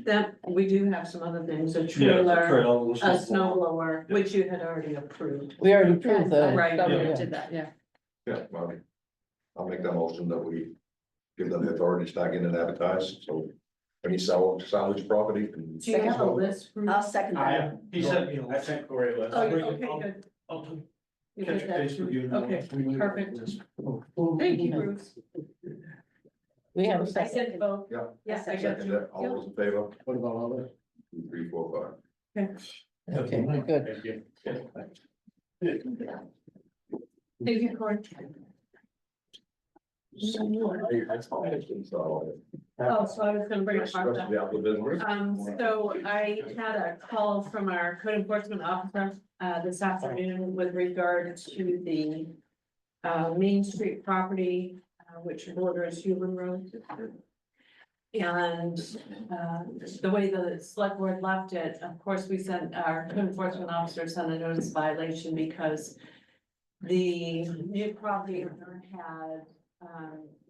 That, we do have some other things, a Yeah, trailer, trail, a snow blower, which you had already approved. We already proved the. Right, stuff, we yeah. did that, yeah. Yeah, well, I'll make that motion that we give them the authority to start getting it advertised, so any salvage property can. Do you have a list? Bruce? I'll second that. He sent me a I list. sent Corey a list. Oh, okay, good. I'll You catch did that base with too. you. Okay, perfect. Thank you, Bruce. We have a I second. said both. Yeah. Yes, I got Second you. it. All those in favor? What about all this? 2, 3, 4, 5. Okay, good. Thank you. Thank you, Corey. Oh, so I was gonna bring it up. So I had a call from our code enforcement officer, this afternoon with regard to the Main Street property, which borders Hewlin Road. And, the way the select board left it, of course, we sent, our code enforcement officer sent a notice violation because the new property owner had,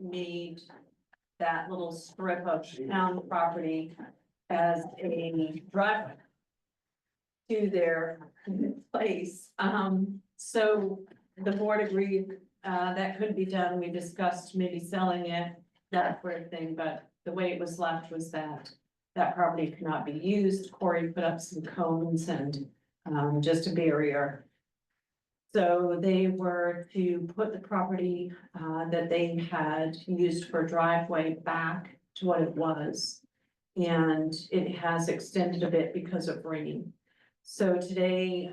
made that little strip of town property as a driveway to their place. So the board agreed, that could be done. We discussed maybe selling it, that sort of thing, but the way it was left was that that property could not be used. Corey put up some cones and, just a barrier. So they were to put the property that they had used for driveway back to what it was. And it has extended a bit because of rain. So today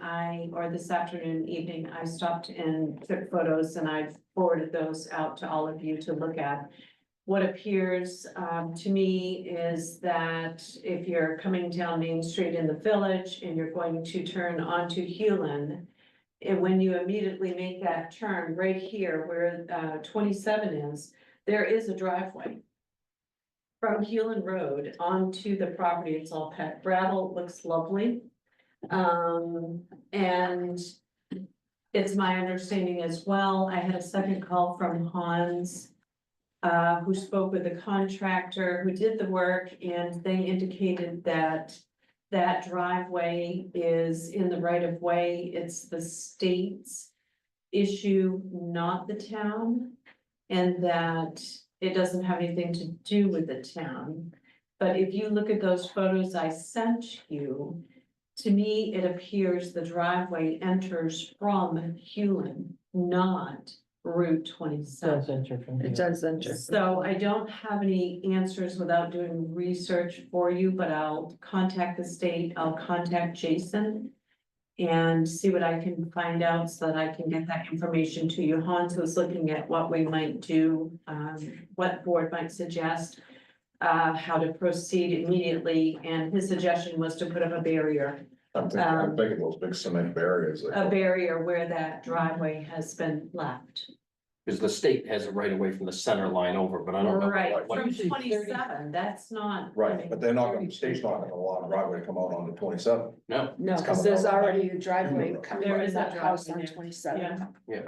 or this afternoon, evening, I stopped and took photos and I've forwarded those out to all of you to look at. What appears to me is that if you're coming down Main Street in the village and you're going to turn onto Hewlin, and when you immediately make that turn right here where 27 is, there is a driveway from Hewlin Road onto the property. It's all packed gravel, looks lovely. And it's my understanding as well. I had a second call from Hans, who spoke with the contractor who did the work, and they indicated that that driveway is in the right of way. It's the state's issue, not the town. And that it doesn't have anything to do with the town. But if you look at those photos I sent you, To me, it appears the driveway enters from Hewlin, not Route Does 27. enter from It here. does enter. So I don't have any answers without doing research for you, but I'll contact the state, I'll contact Jason. And see what I can find out so that I can get that information to you. Hans was looking at what we might do, what board might suggest. How to proceed immediately, and his suggestion was to put up a barrier. I'm thinking those big cement barriers. A barrier where that driveway has been left. Because the state has it right away from the center line over, but I don't know. Right, what- from usually 27, that's not. Right, but they're not gonna, the state's not gonna allow the driveway to come out onto 27. No, No, It's because coming there's out. already a driveway There coming There from is that a house driveway on there. 27. Yeah,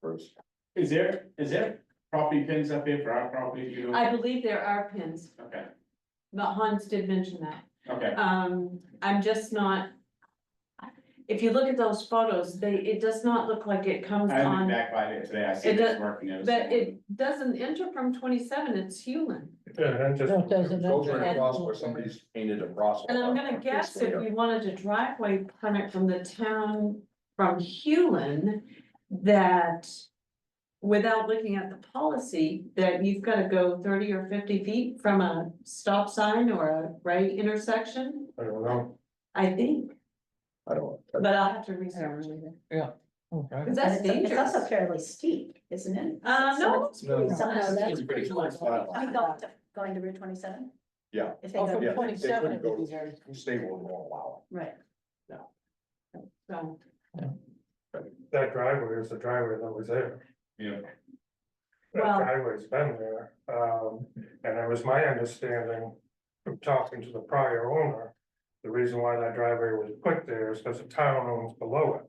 Bruce. Is there property pins up here for our property? Do you know? I believe there are pins, Okay, but Hans did mention that. okay. I'm just not. If you look at those photos, it does not look like it comes I went on, back by there today, I see It it's does- working. there. but it doesn't enter from 27, it's Hewlin. Yeah, then just. No, it doesn't. Goes enter. right across where somebody's painted a cross. And I'm gonna guess if you wanted a driveway permit from the town, from Hewlin, that. Without looking at the policy, that you've gotta go 30 or 50 feet from a stop sign or a right intersection, I don't know. I think, I don't. but I'll have to I don't research. know either. Okay. Cause that's And it's dangerous. also fairly steep, isn't it? No, No. Somehow that's It's pretty close. going to Route 27? Yeah. If they Oh, go, from Yeah, they 27, couldn't it go would be to- very. State won't allow right. so, That driveway is the driveway that was there. Yeah. That Well- driveway's been there, and it was my understanding from talking to the prior owner. The reason why that driveway was put there is because the town owns below it.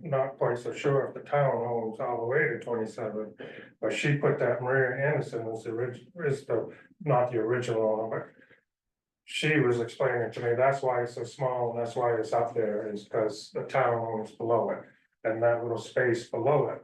Not quite so sure if the town owns all the way to 27, but she put that Maria Anderson as not the original owner, but. She was explaining to me, that's why it's so small and that's why it's up there, is because the town owns below it. And that little space below it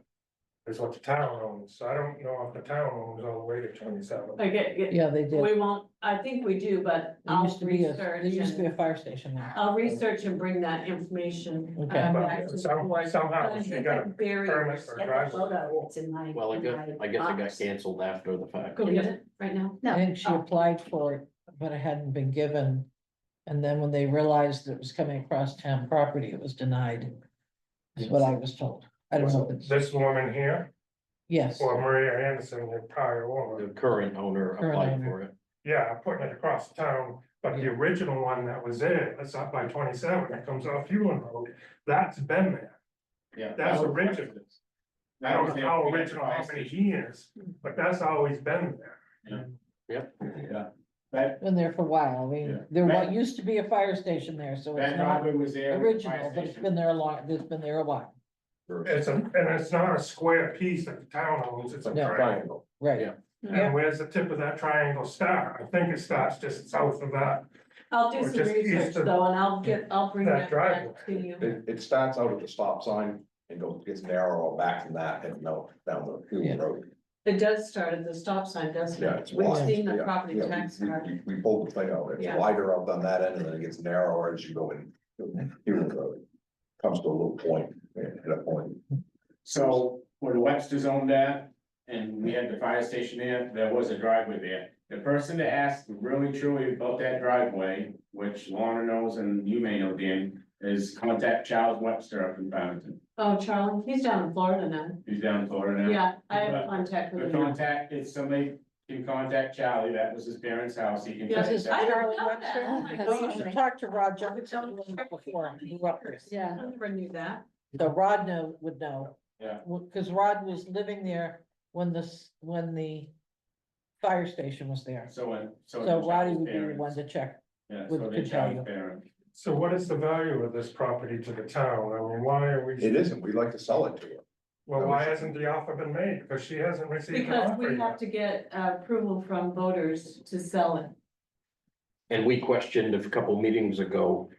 is what the town owns, so I don't know if the town owns all the way to 27. I get, Yeah, they did. we won't, I think we do, but There I'll used to be research. there used to be a and- fire station there. I'll research and bring that information. Okay. Back to the board. Somehow But I she think got a that barriers- permit for a Get the driveway. photo, it's in my. Well, I in guess, my I guess it got box. canceled after the fact. Go get it right now. I No, think she applied for it, but it hadn't been given. And then when they realized it was coming across town property, it was denied. Is what I was told. I don't know if it's, This woman here, yes, or Maria Anderson, the prior owner, The current owner Current applied owner. for it. yeah, putting it across the town. But the Yeah. original one that was there, that's up by 27, that comes off Hewlin Road, that's been there. Yeah. That's original. I don't know how original, how many original. years, but that's always been there. Yeah. That, been there for a while. I Yeah. mean, there used to be a fire station there, so that it's not driveway was there. with the fire original, but it's station. been there it's been there a while. And it's not a square piece that the town owns, it's a No. triangle. Right. Yeah. Yeah. And where's the tip of that triangle start? I think it starts just south of that. I'll do Or some just east research of though, and I'll bring that that driveway. back to you. It starts out at the stop sign and gets narrower back from that and down the Yeah. field road. It does start at the stop sign, doesn't Yeah, it? it's We've wide. seen the Yeah, property yeah, tax we- card. We pulled the thing out, it's Yeah. wider up on that end and then it gets narrower as you go in. Human road. Comes to a little point, at a point. So where the Webster's owned that, and we had the fire station there was a driveway there. The person that asked really truly about that driveway, which Lorna knows and you may know, Dan, is contact Charles Webster up in Barrington. Oh, Charlie, he's down in Florida now. He's down in Florida now. Yeah, I have But contact with The him. contact, if somebody can contact Charlie, that was his parents' house, he can. Yeah, contact I them. don't Charlie know Webster? that. Oh my Because you God. should talk to Rod Johnson before, he grew up there. Yeah. I never knew that. So Rod would know. Yeah. Cause Rod was living there when the fire station was there. So So Roddy Charlie's would be the parents. one to check. Yeah, would- so could they tell Charlie's you. parents. So what is the value of this property to the town? I mean, why are we? It isn't, we'd like to sell it to her. Well, why hasn't the offer been made? Because she hasn't received an Because offer we have yet. to get approval from voters to sell it. And we questioned a couple meetings ago.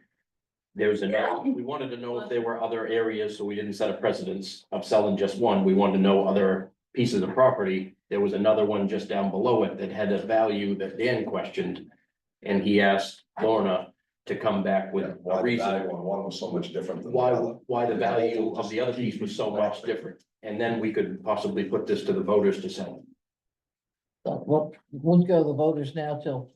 We wanted to know if there were other areas, so we didn't set a precedence of selling just one. We wanted to know other pieces of property. There was another one just down below it that had a value that Dan questioned. And he asked Lorna, to come back with Why a the reason. value on one was so much different than the other. Why the value of the other piece was so much different, and then we could possibly put this to the voters to sell. So won't go to the voters now till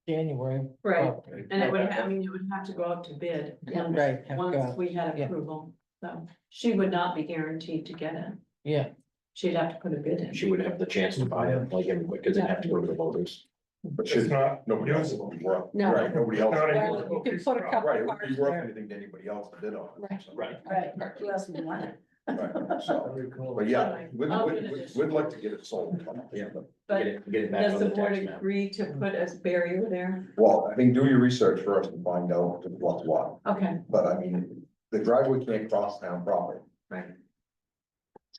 January. Right, probably. and it would, I mean, it would have to go out to bid. once- Right, have to Once go, we had yeah. approval, so she would not be guaranteed to get it. Yeah, She'd have to put a bid in. She would have the chance to buy it like everybody, because it'd have to go to the voters. But It's she's not nobody else usable. would be worth, No. right, nobody else. Not would be even- worth- you could put a couple Right, it wouldn't cars be worth there. anything to anybody else to bid on. Right. so. Right. Right, who else would want it? Right, so, but yeah, we'd like to get it sold. Yeah. But Get it back does on the the board tax map. agree to put a barrier there? Well, I think do your research first and find out what's what, Okay, but I mean, the driveway can't cross town property. right.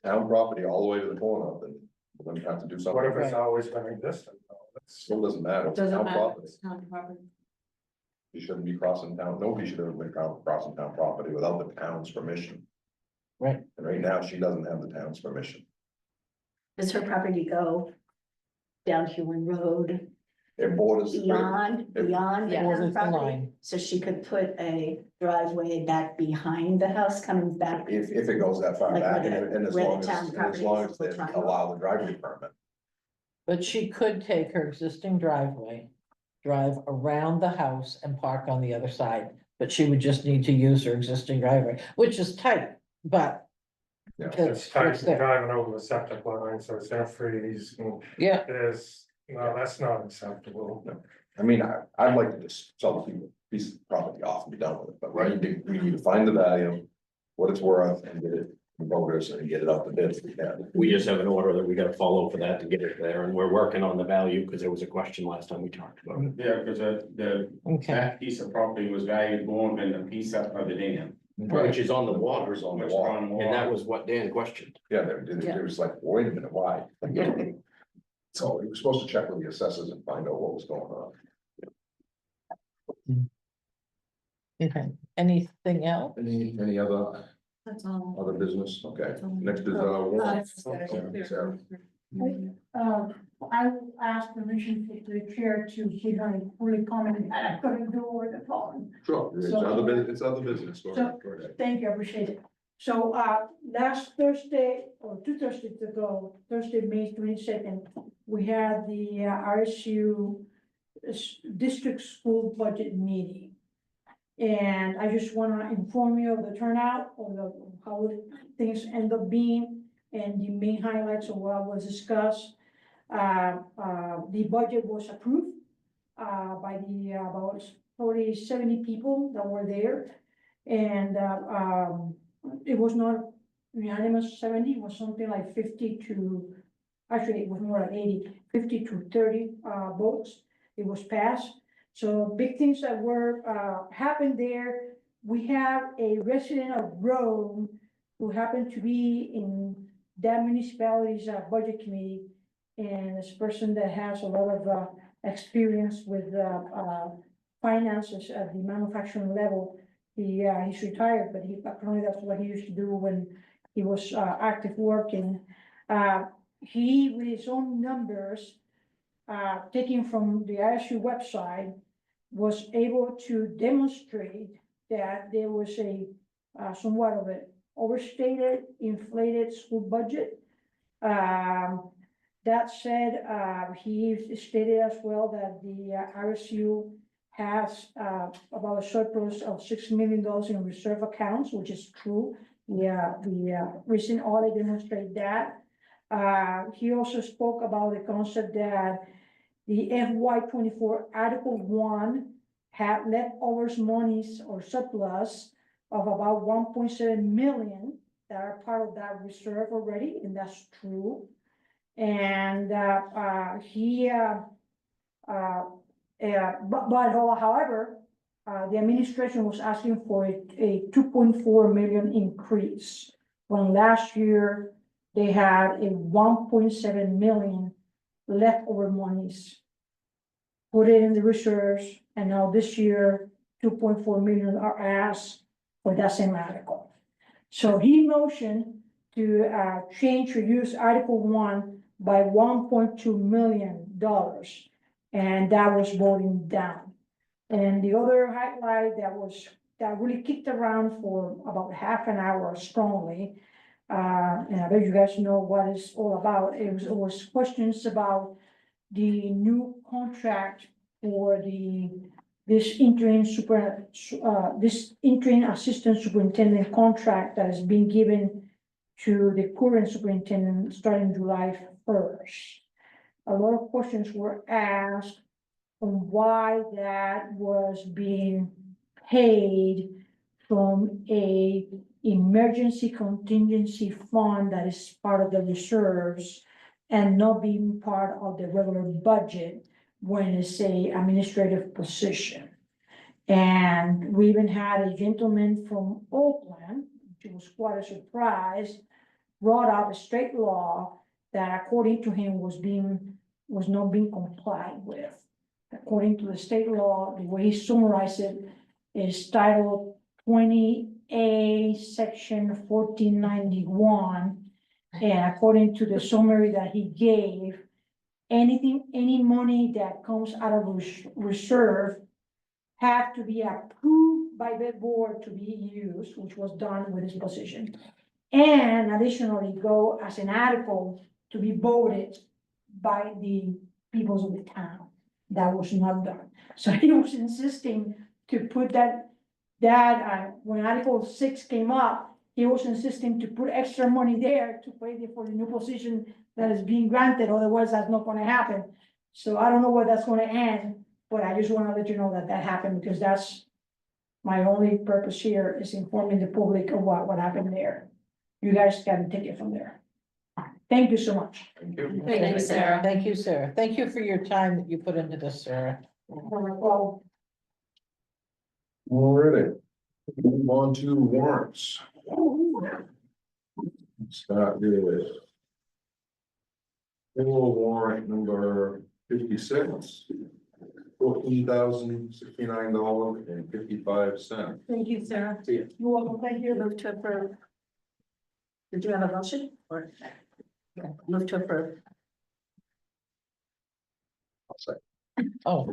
Town property all the way to the corner, then we're gonna have to do What something. if it's always been existing? Still doesn't matter. It doesn't Town matter. property. It's town property. You shouldn't be crossing town, nobody should ever be crossing town property without the town's permission. Right. And right now, she doesn't have the town's permission. Does her property go down Huron Road, It borders. beyond It- the borders the town property? line. So she could put a driveway back behind the house coming back. If it goes that far Like back, where and as the long town as, as property long is, as they the triangle. allow the driveway permit. But she could take her existing driveway, drive around the house and park on the other side. But she would just need to use her existing driveway, which is tight, but. Yeah. It's tight It's there. driving over the septic line, so it's gonna freeze. And Yeah, there's, no, that's not acceptable. I mean, I'd like to just sell the piece of property off and be done with it, but right, we need to find the value, what it's worth, and get it from voters and get it up to bid if we can. We just have an order that we gotta follow for that to get it there, and we're working on the value, because there was a question last time we talked about it. Yeah, because okay, that piece of property was valued more than the piece of the dam. Which is on the water, Which is on the and that water. was what Dan questioned. Yeah, there was like, wait a minute, why? So we were supposed to check with the assessors and find out what was going on. okay, anything else? Any other That's all. other business? Okay, That's all. next is warrants. Sarah. I asked permission for the chair to sit on a fully comment, and I couldn't do over the phone. Sure, it's So- other business, it's other business. Go So- ahead, go ahead. Thank you, I appreciate it. So, last Thursday, or 2 Thursdays ago, Thursday, May 22nd, we had the RSU District School Budget Meeting. And I just wanna inform you of the turnout, or how things end up being, and the main highlights of what was discussed. The budget was approved, by the, about 70 people that were there. And, it was not unanimous 70, it was something like 50 to, actually, it was more like 50 to 30, votes. It was passed. So big things that were, happened there. We have a resident of Rome who happened to be in that municipality's, budget committee. And this person that has a lot of, experience with, finances at the manufacturing level. He's retired, but apparently that's what he used to do when he was, active working. He, with his own numbers, taken from the ISU website, was able to demonstrate that there was a, somewhat of an overstated, inflated school budget. That said, he stated as well that the RSU has about a surplus of $6 million in reserve accounts, which is true. The recent audit demonstrated that. He also spoke about the concept that the FY24 Article 1 had leftovers monies or surplus of about 1.7 million that are part of that reserve already, and that's true. And however, the administration was asking for a 2.4 million increase. When last year, they had a 1.7 million leftover monies. Put it in the reserves, and now this year, 2.4 million are asked for that same article. So he motioned to change or use Article 1 by $1.2 million, and that was voting down. And the other highlight that really kicked around for about half an hour strongly, and I bet you guys know what it's all about. It was questions about the new contract for this interim assistant superintendent contract that is being given to the current superintendent starting July 1st. A lot of questions were asked on why that was being paid from a emergency contingency fund that is part of the reserves and not being part of the regular budget when it's a administrative position. And we even had a gentleman from Oakland, which was quite a surprise, brought up a state law that according to him was not being complied with. According to the state law, the way he summarized it is Title 20A, Section 1491. And according to the summary that he gave, any money that comes out of reserve have to be approved by the board to be used, which was done with this position. And additionally, go as an article to be voted by the peoples of the town. That was not done. So he was insisting to put when Article 6 came up, he was insisting to put extra money there to pay for the new position that is being granted, otherwise that's not gonna happen. So I don't know where that's gonna end, but I just wanna let you know that happened, because that's my only purpose here is informing the public of what happened there. You guys can take it from there. Thank you so much. Thank you. Thank you, Sarah. Thank you, Sarah. Thank you for your time that you put into this, Sarah. Well, Alrighty, move on to warrants. Start with payroll warrant number 56, $14,069.55. Thank you, Sarah. you're welcome, thank you. Move to approve. Did you have a motion or? Okay, move to approve. Oh,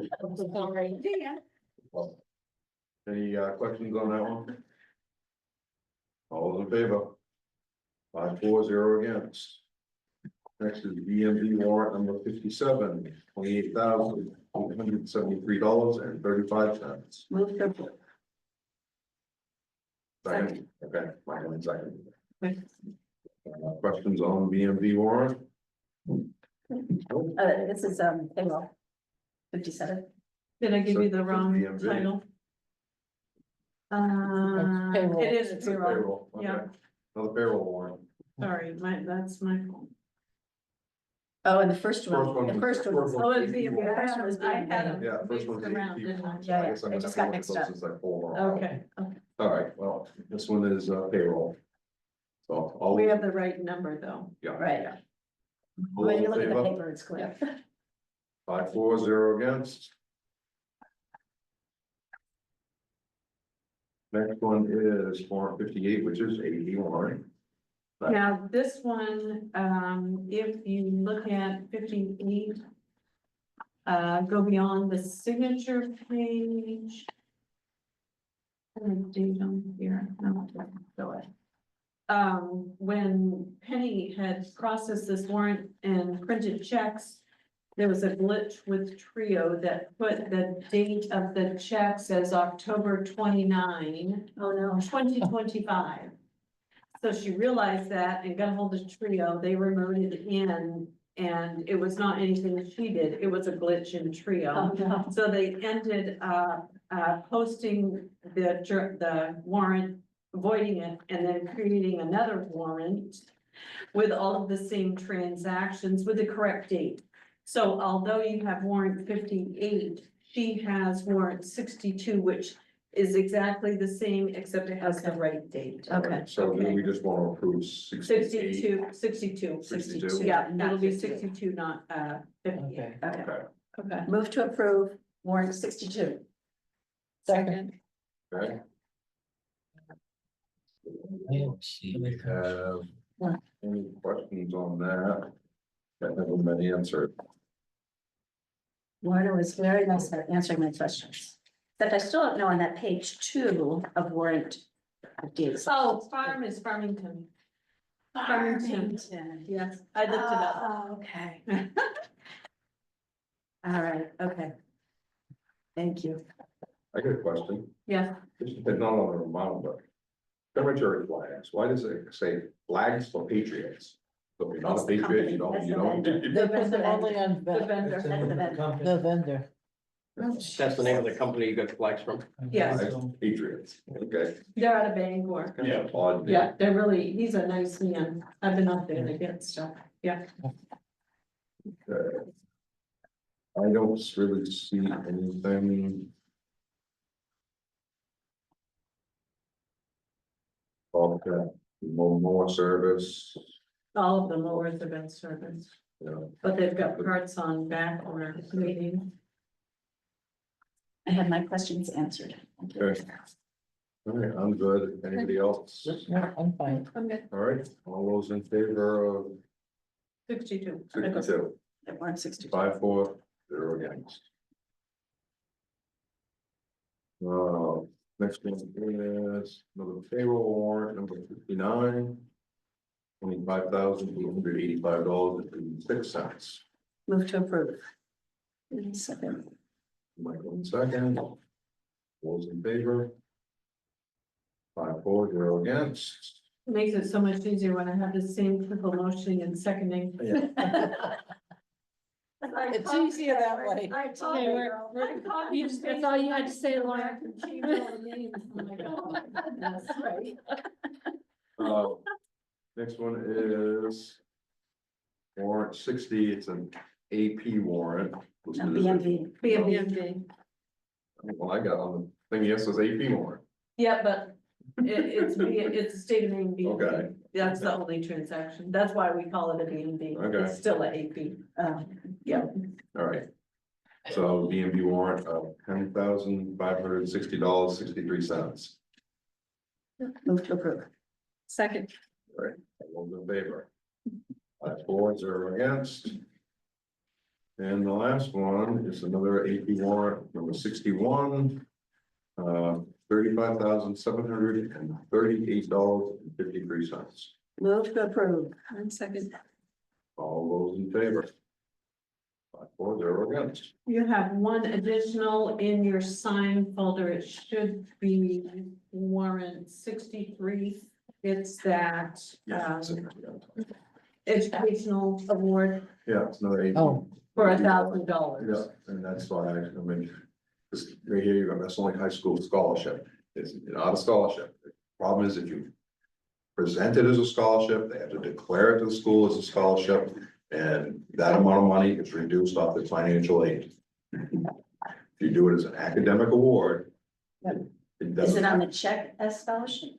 Sorry. Any questions on that one? All those in favor? 5-4-0 against. Next is BMV warrant number 57, $28,873.35. Move to approve. Second, okay, Michael, second. Questions on BMV warrant? This is payroll. 57. Did I give you the wrong BMV. title? payroll. It is It's a payroll, okay. yeah, Another payroll warrant. sorry, that's my fault. Oh, and the first First one one, the was- first one. first was- Oh, it'd be, the first one was I had being- Yeah, first one's mixed around, the didn't I? Yeah, I guess I'm it gonna just have got to mixed look at up. those as I pull them all. Okay, okay, All right, well, this one is payroll. So all. we have the right number though. Yeah. Right. All When those you in look at the favor? paper, it's clear. 5-4-0 against. Next one is warrant 58, which is AD warrant. Now, this one, if you look at 58. Go beyond the signature page. And date on here, no, go ahead. When Penny had processed this warrant and printed checks, there was a glitch with Trio that put the date of the checks as October 29. Oh, no. 2025. So she realized that and got hold of Trio, they removed it in, and it was not anything that she did, it was a glitch in Trio. Oh, no. So they ended up posting the warrant, voiding it, and then creating another warrant with all of the same transactions with the correct date. So although you have warrant 58, she has warrant 62, which is exactly the same, except it has the right date. Okay. So do Okay. we just want to approve 68? 62. 62. Yeah, Not it'll be 58. 62, not 58. Okay. Okay, Okay. Move to approve warrant 62. second. okay. I don't see Do we have any questions on that? That haven't been answered. Warren was very nice at answering my questions. Except I still don't know on that page 2 of warrant. updates. Oh, farm is Farmington. Farmington. Yes, I looked it up. Oh, okay. All right, okay. Thank you. I got a question. Yeah, It's not on the amount, but cemetery flags, why does it say flags for patriots? So if you're not a That's the patriot, you company, don't, that's you the don't. vendor. They put them only on the vendor. That's the vendor. the vendor. That's the name of the company you got flags from? Yes, Flags for Patriots, okay. they're out of Bangor. Kind of odd name. Yeah, they're really, he's a nice man. I've been up there to get stuff. Yeah. I don't really see anything. Okay, more service, All of the mowers have been serviced, you know. but they've got parts on back or waiting. I had my questions answered. Okay. All right, I'm good. Anybody else? No, I'm fine. I'm good. All right, all those in favor of 62. 62, At 162. 5-4, 0 against. Next one is another payroll warrant number 59. $25,885.56. Move to approve. Second. Michael in second. Those in favor? 5-4, 0 against. Makes it so much easier when I have the same triple motion and seconding. It's easier that way. I told you, that's all you had to say, Laura. That's right. Next one is warrant 60, it's an AP warrant. BMV. BMD. Well, I got on the thing, yes, it's AP warrant. Yeah, but it's the state of Maine BMD. Okay. That's the only transaction. That's why we call it a BMD. Okay. It's still a AP. Yeah. All right. So DMV warrant of $10,560.63. Move to approve. Second. All right, all those in favor? 5-4, 0 against. And the last one is another AP warrant, number 61. $35,738.53. Move to approve. And second. All those in favor? 5-4, 0 against. You have one additional in your sign folder. It should be warrant 63. It's that educational award Yeah, it's another AP. Oh. for $1,000. Yeah, and that's why I mean, this, right here, you go, that's only high school scholarship, it's not a scholarship. The problem is if you present it as a scholarship, they have to declare it to the school as a scholarship, and that amount of money is reduced off the financial aid. If you do it as an academic award. Yep. It Is doesn't, it on the check as scholarship?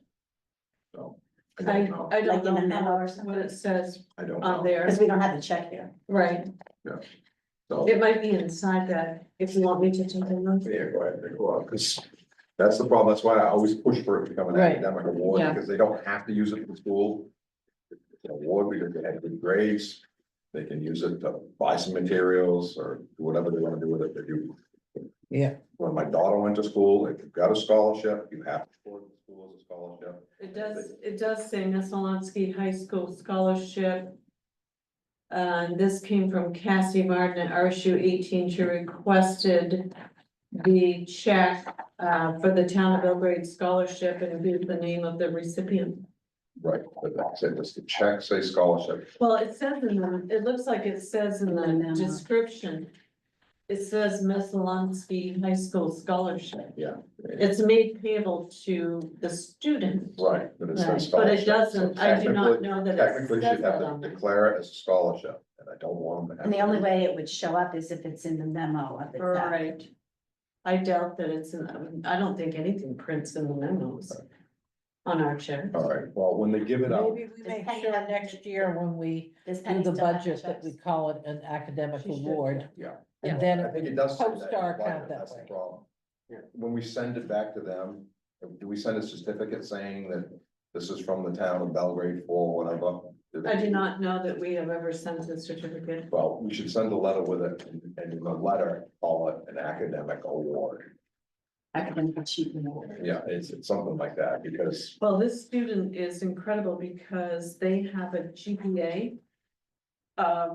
so, I don't know. don't Like in the memo know or something? what it says I don't on know, there. Because we don't have the check here. Right. so, It might be inside that, if you want me to take a look. yeah, go ahead, go on, because that's the problem, that's why I always push for it to become an Right. academic award, Yeah. because they don't have to use it for school. It's an award because they had good grades, they can use it to buy some materials or do whatever they want to do with it, they do. Yeah. When my daughter went to school, if you've got a scholarship, you have to support the school as a scholarship. It does say Messalonsky High School Scholarship. And this came from Cassie Martin at RSU 18. She requested the check for the town of Belgrade scholarship and include the name of the recipient. Right, but that's it, just the check say scholarship. Well, it says it looks like it says in the description. It says Messalonsky High School Scholarship. Yeah. It's made payable to the student. Right, but it says Right, but scholarship. it doesn't, so I do not technically- know that it Technically, says she'd have that to on there. declare it as a scholarship, and I don't want them to have. And the only way it would show up is if it's in the memo of it. Right. I doubt that it's I don't think anything prints in the memos on our check. All right, well, when they give it out, Maybe we make sure next year when we Does do Penny the still have budget that we checks? call it an academic She should, award. yeah. And I then think it does. say that in post our the budget, account that that's the way. problem. When we send it back to them, do we send a certificate saying that this is from the town of Belgrade for whatever? I do not know that we have ever sent a certificate. Well, we should send a letter with it, and in the letter, call it an academic award. Academic achievement award. Yeah, it's something like that, because Well, this student is incredible because they have a GPA. I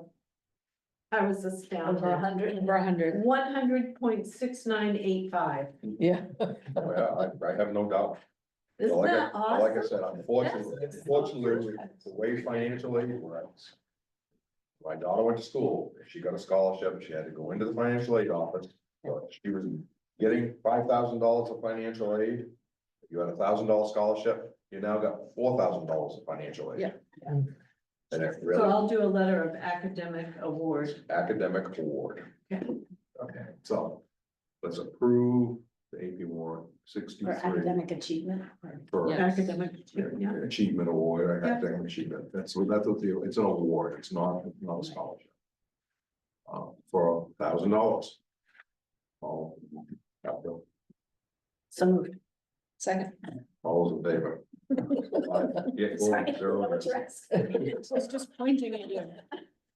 was astounded. Over 100. Over 100. 100.6985. Yeah. oh, yeah, I have no doubt. But Isn't like that but like I awesome? said, unfortunately, the way financial aid works. My daughter went to school, if she got a scholarship, she had to go into the financial aid office, she was getting $5,000 of financial aid. If you had $1,000 scholarship, you now got $4,000 of financial aid. Yeah. And it So really, I'll do a letter of academic award. academic award. Okay. Okay, so let's approve the AP warrant For 63 academic achievement. for Yeah. Academic, yeah. achievement award, Yeah. academic achievement, that's what it's an award, it's not a scholarship. For $1,000. All, So moved. Second. all those in favor? Yeah, Sorry, I four, don't know zero. what you're asking. I was just pointing at you.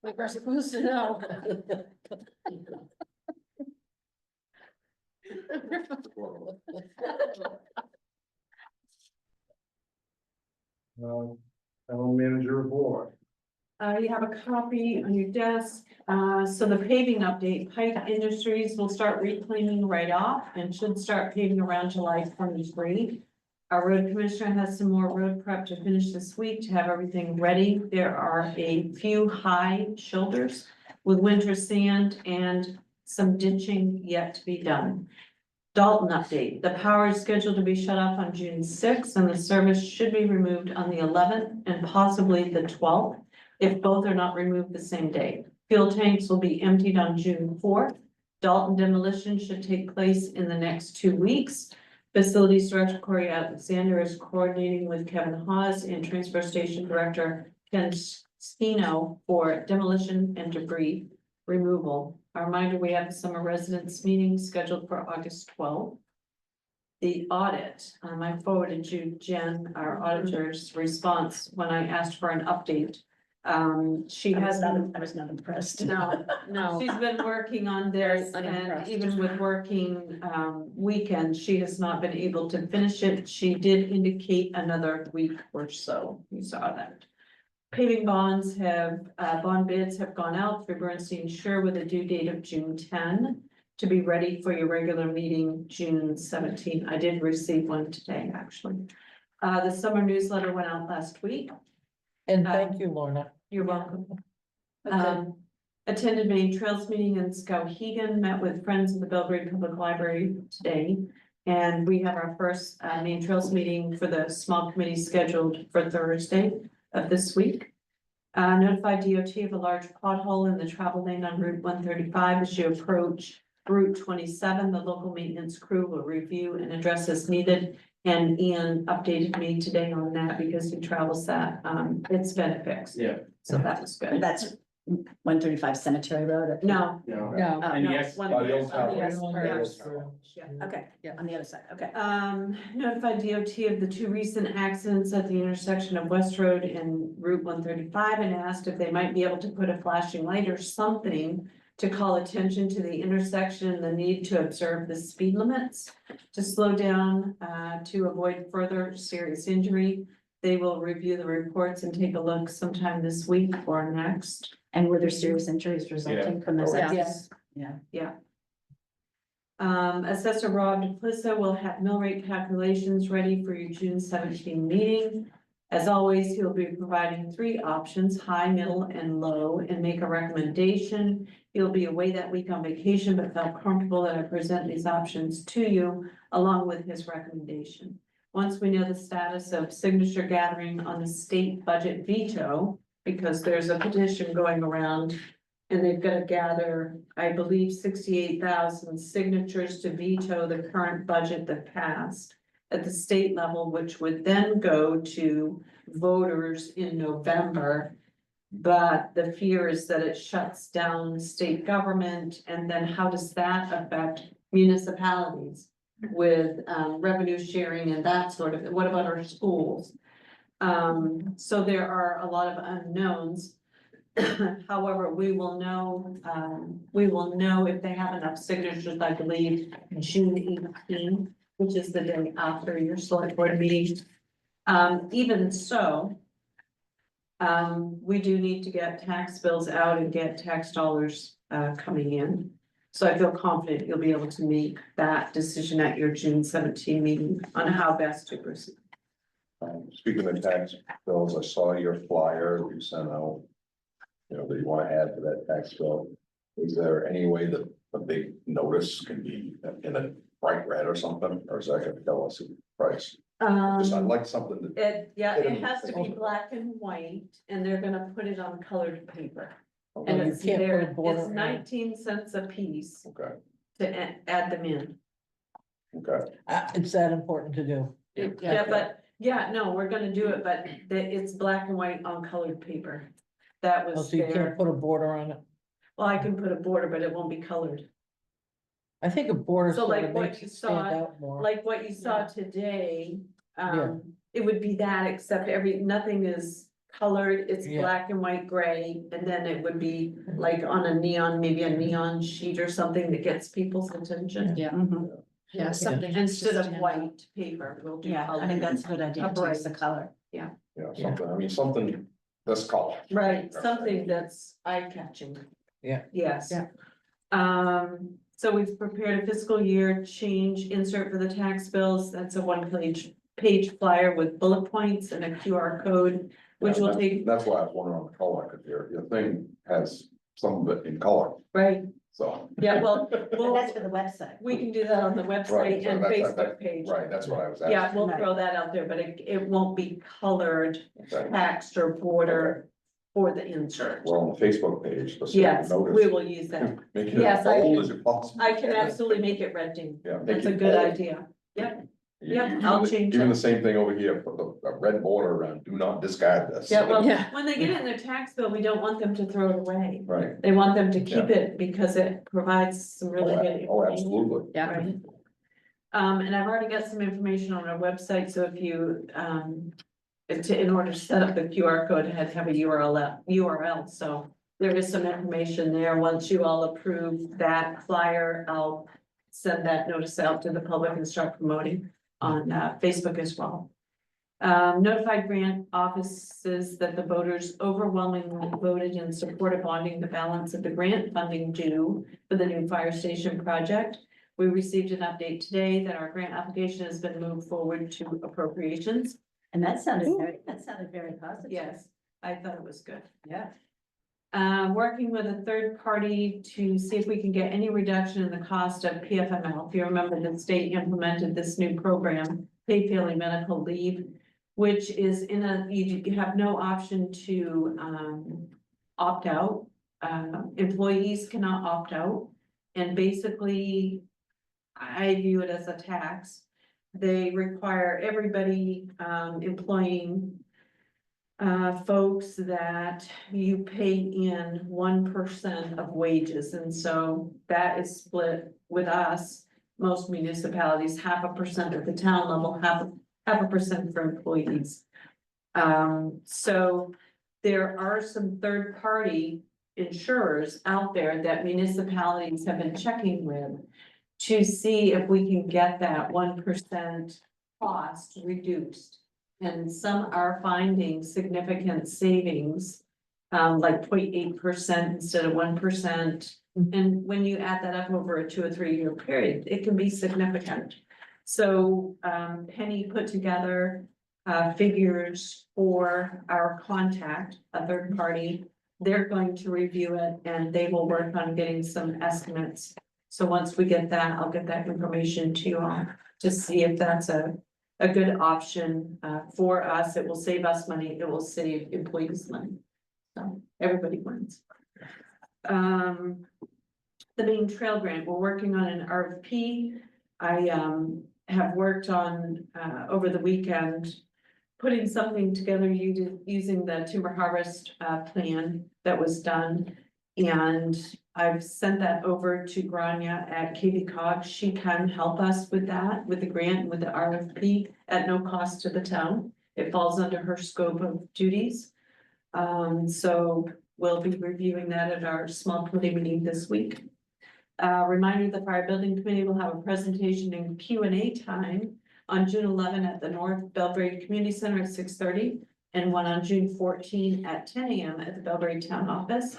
Like we're supposed to know. Town manager report. You have a copy on your desk. So the paving update, Pike Industries will start reclaiming right off and should start paving around July 23. Our road commissioner has some more road prep to finish this week to have everything ready. There are a few high shoulders with winter sand and some ditching yet to be done. Dalton update, the power is scheduled to be shut off on June 6th and the service should be removed on the 11th and possibly the 12th. If both are not removed the same day. Fuel tanks will be emptied on June 4th. Dalton demolition should take place in the next 2 weeks. Facilities Director Corey Alexander is coordinating with Kevin Hawes and Transfer Station Director Ken Stino for demolition and debris removal. A reminder, we have the summer residents meeting scheduled for August 12th. The audit, I forwarded you, Jen, our auditor's response when I asked for an update. She I has, was not impressed. no, she's been working on this Very and unimpressed. even with working, weekends, she has not been able to finish it. She did indicate another week or so. You saw that. Paving bonds have, bond bids have gone out through Bernstein Sure with a due date of June 10 to be ready for your regular meeting, June 17. I did receive one today, actually. The summer newsletter went out last week. And thank you, Lorna. You're welcome. Attended Maine Trails meeting in Skowhegan, met with friends of the Belgrade Public Library today. And we have our first Maine Trails meeting for the small committee scheduled for Thursday of this week. Notified DOT of a large pothole in the travel lane on Route 135 as you approach Route 27. The local maintenance crew will review and address as needed. And Ian updated me today on that because he travels that, it's been fixed. Yeah. So that was good. That's 135 Cemetery Road. No, No. No. And no, yes. one- By the old tower. Yes, Yes. yeah. Okay, Yeah. on the other side, okay. Notified DOT of the 2 recent accidents at the intersection of West Road and Route 135 and asked if they might be able to put a flashing light or something to call attention to the intersection and the need to observe the speed limits to slow down, to avoid further serious injury. They will review the reports and take a look sometime this week or next. And were there serious injuries resulting from those Yeah. accidents? Yeah. Assessor Rob DePlissa will have mill rate calculations ready for your June 17 meeting. As always, he'll be providing 3 options, high, middle, and low, and make a recommendation. He'll be away that week on vacation, but felt comfortable that I present these options to you along with his recommendation. Once we know the status of signature gathering on the state budget veto, because there's a petition going around and they've got to gather, I believe, 68,000 signatures to veto the current budget that passed at the state level, which would then go to voters in November. But the fear is that it shuts down state government, and then how does that affect municipalities with revenue sharing and that sort of, what about our schools? So there are a lot of unknowns. However, we will know if they have enough signatures, I believe, June 18, which is the day after your select board meeting. Even so, we do need to get tax bills out and get tax dollars, coming in. So I feel confident you'll be able to make that decision at your June 17 meeting on how best to proceed. Speaking of tax bills, I saw your flyer you sent out. You know, that you wanna add to that tax bill. Is there any way that a big notice can be in a bright red or something, or is that gonna tell us the price? Just I'd like something that, It has to be black and white, and they're gonna put it on colored paper. And You it's can't put a there, border it's on it. 19 cents a piece okay, to add them in. okay, It's that important to do. Yeah, but, no, we're gonna do it, but it's black and white on colored paper. That Oh, was so you fair. can't put a border on it. Well, I can put a border, but it won't be colored. I think a border So sort like of what makes you it stand saw, out more. like what you saw today, Yeah. it would be that, except nothing is colored, it's Yeah. black and white gray, and then it would be like on a neon, maybe a neon sheet or something that gets people's attention. Yeah. Yeah, something. Instead just of stand white out. paper, we'll do Yeah, I think color. that's a good idea, to Upright. use the color. you know, something, I mean, something this color. Right, something that's eye-catching. Yeah. Yes. Yeah. So we've prepared a fiscal year change insert for the tax bills. That's a one-page flyer with bullet points and a QR code, which Yeah, will that's- take, That's why I was wondering on the color, cause your thing has some of it in color, right, so. yeah, well, But well, that's for the website. we can do that on the Right, website so and that's- Facebook page. Right, that's what I was asking. Yeah, we'll Right. throw that out there, but it won't be colored Okay. text or border for the insert. Well, on the Facebook page, let's Yes, notice. we will use that. Make it Yes, as I bold can- as you possibly. I can absolutely make it red, Dean. Yeah, make That's a it good bold. idea. Yep. You- Yep, even I'll the- change Even it. the same thing over here, put a red border around, do not discard this. Yeah, well, when they get it in their tax bill, we don't want them to throw it away. Right, They want them to keep it because it provides some really good oh, information. absolutely. Yeah. Right. And I've already got some information on our website, so if you, in order to set up the QR code, it had to have a URL, so there is some information there. Once you all approve that flyer, I'll send that notice out to the public and start promoting on Facebook as well. Notified grant offices that the voters overwhelmingly voted in support of bonding the balance of the grant funding due for the new fire station project. We received an update today that our grant application has been moved forward to appropriations. And that sounded very positive. Yes, I thought it was good. Yeah. Working with a third party to see if we can get any reduction in the cost of PFML. If you remember, the state implemented this new program, paid family medical leave, which is you have no option to, opt out. Employees cannot opt out. And basically, I view it as a tax. They require everybody, employing folks that you pay in 1% of wages, and so that is split with us. Most municipalities, 0.5% at the town level, half a percent for employees. So there are some third-party insurers out there that municipalities have been checking with to see if we can get that 1% cost reduced. And some are finding significant savings, like 0.8% instead of 1%. And when you add that up over a 2 or 3 year period, it can be significant. So Penny put together figures for our contact, a third party. They're going to review it and they will work on getting some estimates. So once we get that, I'll get that information to you all to see if that's a good option for us. It will save us money. It will save employees money. So everybody wins. The main trail grant, we're working on an RFP. I have worked on over the weekend, putting something together using the timber harvest plan that was done. And I've sent that over to Grania at KV She can help us with that, with the grant, with the RFP at no cost to the town. It falls under her scope of duties. So we'll be reviewing that at our small committee meeting this week. Reminder, the fire building committee will have a presentation and Q&A time on June 11 at the North Belgrade Community Center at 6:30 and one on June 14 at 10 a.m. at the Belgrade Town Office.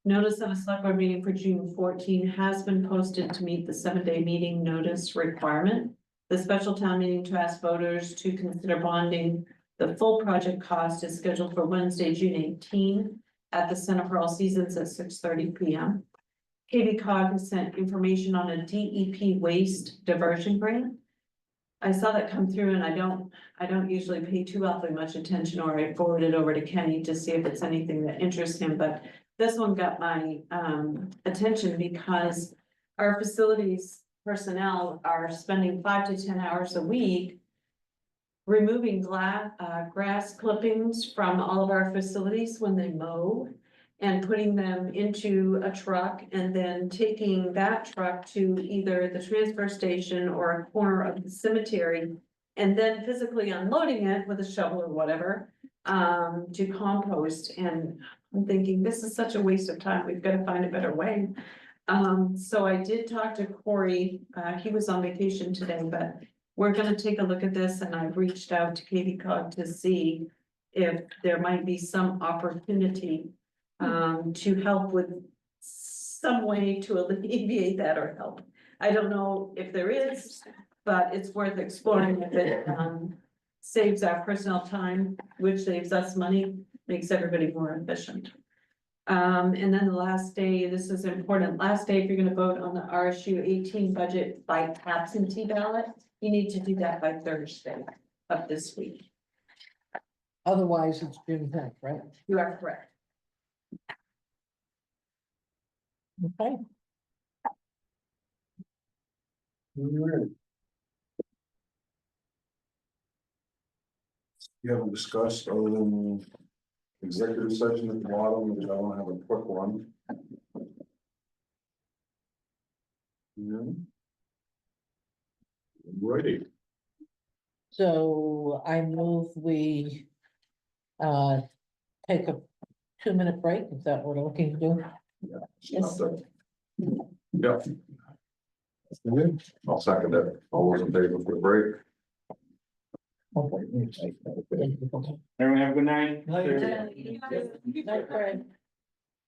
Notice of a select board meeting for June 14 has been posted to meet the 7-day meeting notice requirement. The special town meeting to ask voters to consider bonding the full project cost is scheduled for Wednesday, June 18 at the Center for All Seasons at 6:30 p.m. Katie Cog has sent information on a DEP waste diversion grant. I saw that come through and I don't usually pay too awfully much attention, or I forward it over to Kenny to see if it's anything that interests him, but this one got my attention because our facilities personnel are spending 5 to 10 hours a week removing grass clippings from all of our facilities when they mow and putting them into a truck and then taking that truck to either the transfer station or a corner of the cemetery and then physically unloading it with a shovel or whatever to compost. And I'm thinking, this is such a waste of time. We've got to find a better way. So I did talk to Corey. He was on vacation today, but we're gonna take a look at this, and I've reached out to Katie Cog to see if there might be some opportunity to help with some way to alleviate that or help. I don't know if there is, but it's worth exploring if it saves our personnel time, which saves us money, makes everybody more efficient. And then the last day, this is important, last day, if you're gonna vote on the RSU 18 budget by absentee ballot, you need to do that by Thursday of this week. Otherwise, it's June 10th, right? You are correct. Okay. You haven't discussed other than executive session at the bottom, which I want to have a quick one. Righty. So I move we take a 2-minute break. Is that what we're looking to do? Yes. Yeah. I'll second it. All those in favor for the break? Everyone have a good night. Night, Fred.